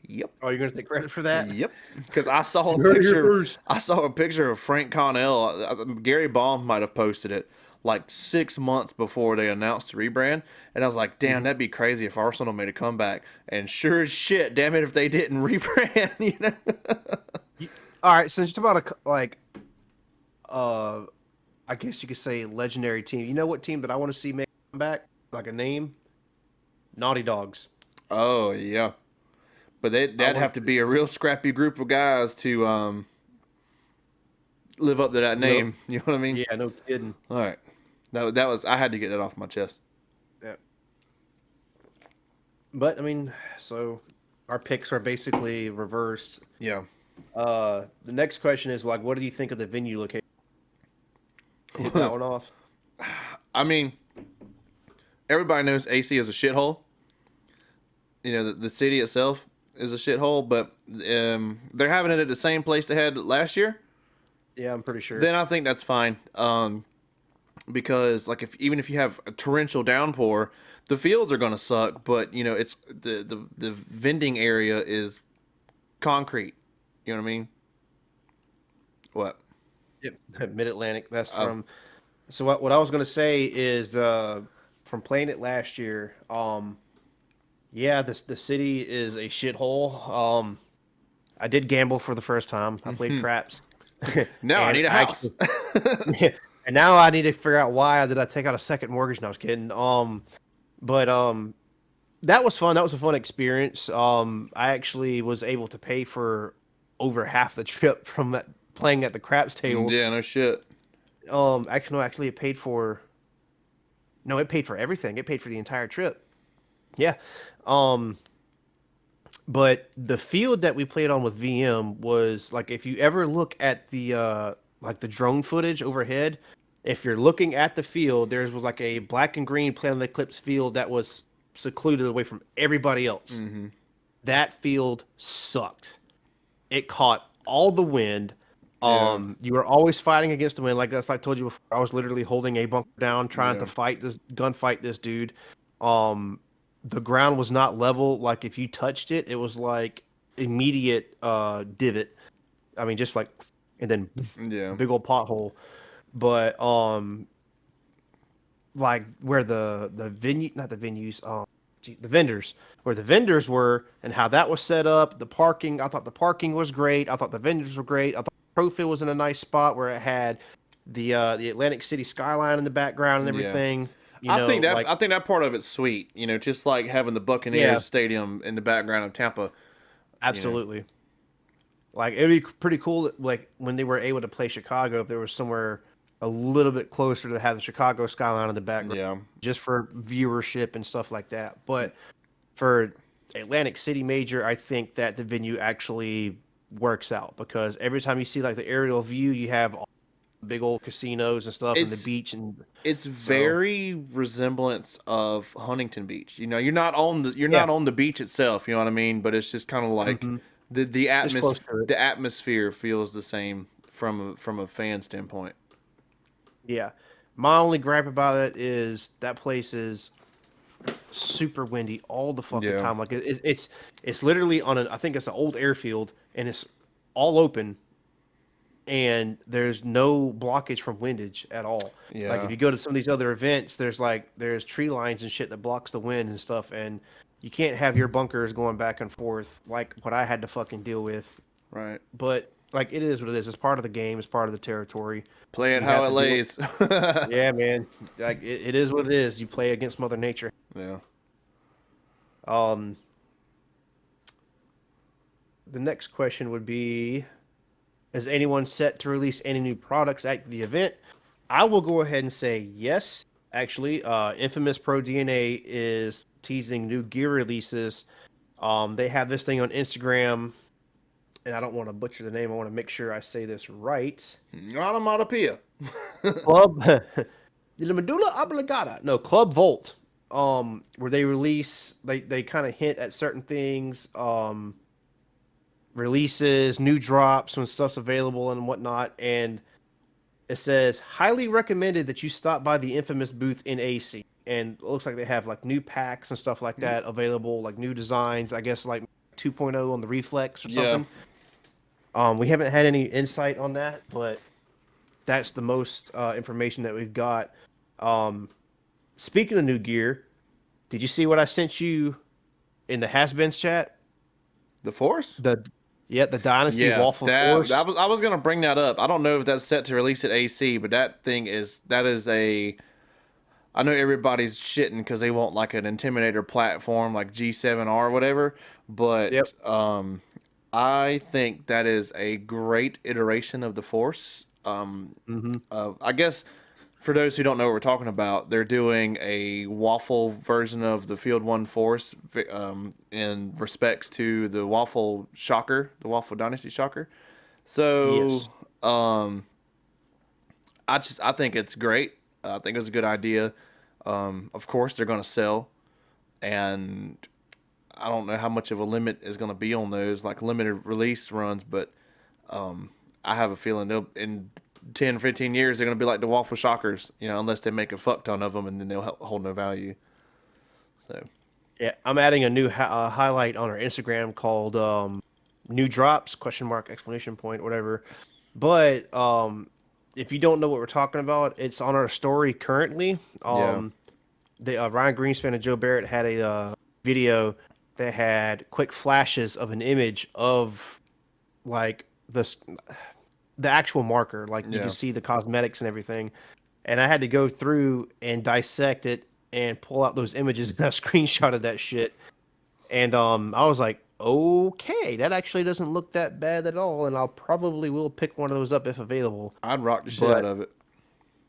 Yep. Oh, you're gonna take credit for that? Yep. Because I saw a You heard it here picture. first. I saw a picture of Frank Connell. Gary Baum might have posted it like 6 months before they announced the rebrand, and I was like, "Damn, that'd be crazy if Arsenal made a comeback." And sure as shit, damn it, if they didn't rebrand, you know. All right, since you're talking about I guess you could say legendary team. You know what team that I want to see make a comeback? Like a name? Naughty Dogs. Oh yeah, but that'd have to be a real scrappy group of guys to live up to that name. You know what I mean? Yeah, no kidding. All right, that was I had to get that off my chest. Yeah. But I mean, so our picks are basically reversed. Yeah. The next question is like, what do you think of the venue location? Hit that one off. I mean, everybody knows AC is a shithole. You know, the city itself is a shithole, but they're having it at the same place they had last year. Yeah, I'm pretty sure. Then I think that's fine. Because like even if you have a torrential downpour, the fields are gonna suck. But you know, it's the vending area is concrete. You know what I mean? What? Yep. Mid Atlantic. That's from. So what I was gonna say is from playing it last year. Yeah, the city is a shithole. I did gamble for the first time. I played craps. Now I need a house. Yeah, and now I need to figure out why did I take out a second mortgage. No, I was kidding. But that was fun. That was a fun experience. I actually was able to pay for over half the trip from playing at the craps table. Yeah, no shit. Actually, it paid for. No, it paid for everything. It paid for the entire trip. Yeah. But the field that we played on with VM was like, if you ever look at the like the drone footage overhead, if you're looking at the field, there was like a black and green Planet Eclipse field that was secluded away from everybody else. Mm-hmm. That field sucked. It caught all the wind. You were always fighting against the wind. Like I told you before, I was literally holding a bunker down, trying to gunfight this dude. The ground was not level. Like if you touched it, it was like immediate divot. I mean, just like, and then big old pothole. But like where the venue, not the venues, the vendors, where the vendors were, and how that was set up. The parking, I thought the parking was great. I thought the vendors were great. I thought Profield was in a nice spot where it had the Atlantic City skyline in the background and Yeah. everything. You know, like I think that part of it's sweet. Just like having the yeah, Buccaneers Stadium in the background of Tampa. You know. absolutely. Like it'd be pretty cool, like when they were able to play Chicago, if there was somewhere a little bit closer to have the Chicago skyline in the background, Yeah. just for viewership and stuff like that. But for Atlantic City Major, I think that the venue actually works out because every time you see like the aerial view, you have all the big old casinos and stuff and the It's beach, and it's so very resemblance of Huntington Beach. You're yeah, not on the beach itself. You know what I mean? But it's just kind of like hmm just the close to it. the atmosphere feels the same from a fan standpoint. Yeah, my only gripe about it is that place is super windy all the fucking Yeah. time. Like it's literally on an I think it's an old airfield and it's all open and there's no blockage from windage at all. Like if Yeah. you go to some of these other events, there's tree lines and shit that blocks the wind and stuff, and you can't have your bunkers going back and forth like what I had to fucking deal with. Right. But like it is what it is. It's part of the game. It's part of the territory. Play it You how have it to do it. lays. Yeah, man. Like it is what it is. You play against Mother Nature. Yeah. Um, the next question would be: is anyone set to release any new products at the event? I will go ahead and say yes. Actually, Infamous Pro DNA is teasing new gear releases. They have this thing on Instagram, and I don't want to butcher the name. I want to make sure I say this right. Onomatopoeia. Club de la Medulla Oblongata. No, Club Volt. Where they release, they kind of hint at certain things. Releases, new drops when stuff's available and whatnot. And it says highly recommended that you stop by the Infamous booth in AC. And it looks like they have like new packs and stuff like that available, like new designs. I guess like 2.0 on the Reflex or Yeah. something. We haven't had any insight on that, but that's the most information that we've got. Um, Speaking of new gear, did you see what I sent you in the Has-Beens chat? The Force? The the Dynasty Yeah, Waffle Force. I was gonna bring that up. I don't know if that's set to release at AC, but that is a. I know everybody's shitting because they want like an Intimidator platform like G7R or whatever, Yep. but I think that is a great iteration of the Force. Mm-hmm. I guess for those who don't know what we're talking about, they're doing a waffle version of the Field One Force in respects to the Waffle Shocker, the Waffle Dynasty Shocker. So Yes. I think it's great. I think it's a good idea. Of course, they're going to sell, and I don't know how much of a limit is going to be on those, like limited release runs, but I have a feeling they'll in 10, 15 years they're going to be like the Waffle Shockers, unless they make a fuck ton of them and then they'll hold no value. So Yeah, I'm adding a new highlight on our Instagram called "New Drops?" question mark exclamation point whatever. But if you don't know what we're talking about, it's on our story currently. yeah, The Ryan Greenspan and Joe Barrett had a video that had quick flashes of an image of like the actual marker, like you can yeah, see the cosmetics and everything. And I had to go through and dissect it and pull out those images and I screenshotted that shit. And I was like, okay, that actually doesn't look that bad at all, and I'll probably will pick one of those up if available. I'd rock the shit out But of it.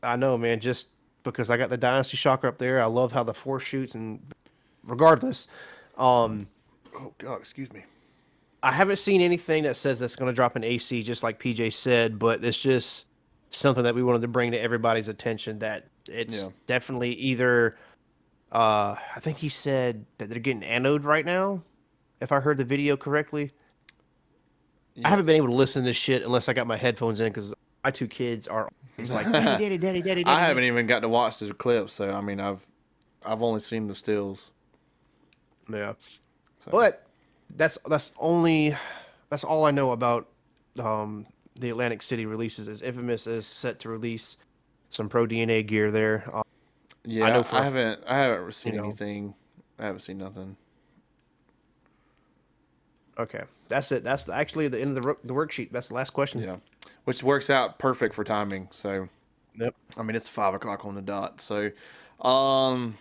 I know, man, just because I got the Dynasty Shocker up there, I love how the force shoots, and regardless, um, Oh God, excuse me. I haven't seen anything that says that's going to drop an AC, just like PJ said, but it's just something that we wanted to bring to everybody's attention that Yeah, it's definitely either. I think he said that they're getting anode right now, if I heard the video correctly. I yeah. haven't been able to listen to this shit unless I got my headphones in because my two kids are always like, "Daddy, daddy, daddy, daddy, I daddy, haven't daddy." even got to watch the clips, so I mean, I've only seen the stills. Yeah, So but that's all I know about the Atlantic City releases. Is Infamous is set to release some Pro DNA gear there. Yeah, I know for I haven't seen you know. anything. I haven't seen nothing. Okay, that's it. That's actually the end of the worksheet. That's the last question. Yeah, which works out perfect for timing. So, Yep. I mean, it's 5 o'clock on the dot. So, um,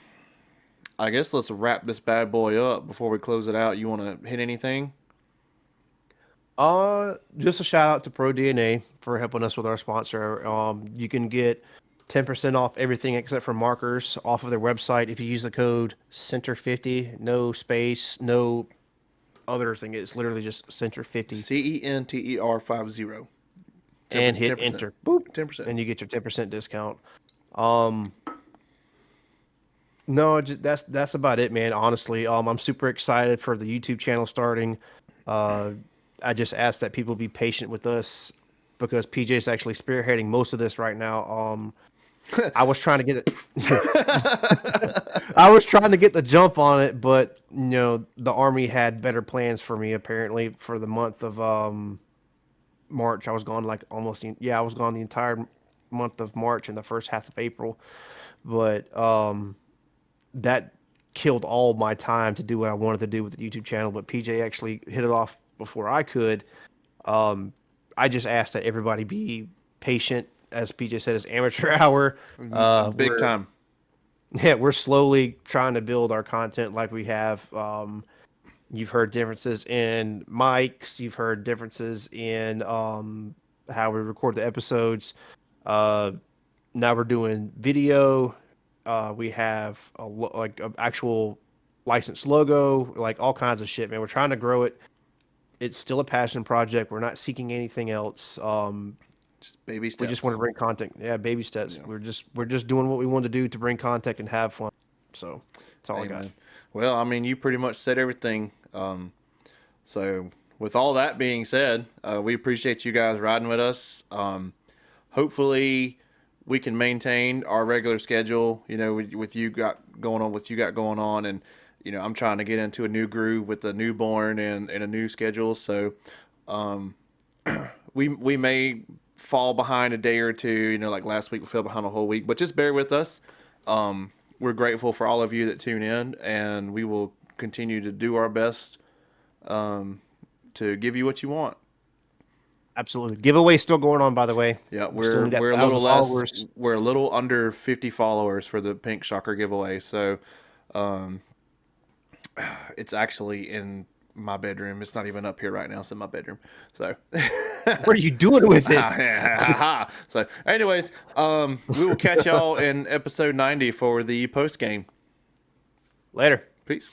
I guess let's wrap this bad boy up before we close it out. You want to hit anything? Just a shout out to ProDNA for helping us with our sponsor. You can get 10% off everything except for markers off of their website if you use the code Center50. No space, no other thing. It's literally just Center50 CENTER50. and hit 10%. enter. Boop, 10%. and you get your 10% discount. Um, no, that's about it, man. Honestly, I'm super excited for the YouTube channel starting. Uh, I just ask that people be patient with us because PJ is actually spearheading most of this right now. I was trying to get it. I was trying to get the jump on it, but the army had better plans for me apparently for the month of March. I was gone like I was gone the entire month of March and the first half of April. But that killed all my time to do what I wanted to do with the YouTube channel. But PJ actually hit it off before I could. I just ask that everybody be patient. As PJ said, it's amateur hour. Big time. Yeah, we're slowly trying to build our content like we have. You've heard differences in mics. You've heard differences in how we record the episodes. Now we're doing video. We have like an actual licensed logo, like all kinds of shit, man. We're trying to grow it. It's still a passion project. We're not seeking anything else. Just baby steps. We just want to bring content. Yeah, baby steps. Yeah. We're just doing what we want to do to bring content and have fun. So that's all I got. Amen. Well, I mean, you pretty much said everything. So with all that being said, we appreciate you guys riding with us. Hopefully we can maintain our regular schedule, with you got going on, what you got going on. And, I'm trying to get into a new groove with the newborn and a new schedule. So, we may fall behind a day or two, like last week we fell behind a whole week, but just bear with us. We're grateful for all of you that tune in, and we will continue to do our best to give you what you want. Absolutely. Giveaway still going on, by the way. Yeah, Still need that we're a 1,000 little less. followers. We're a little under 50 followers for the Pink Shocker giveaway. So, it's actually in my bedroom. It's not even up here right now. It's in my bedroom. So, What are you doing with it? So, anyways, we will catch y'all in episode 90 for the post game. Later. Peace.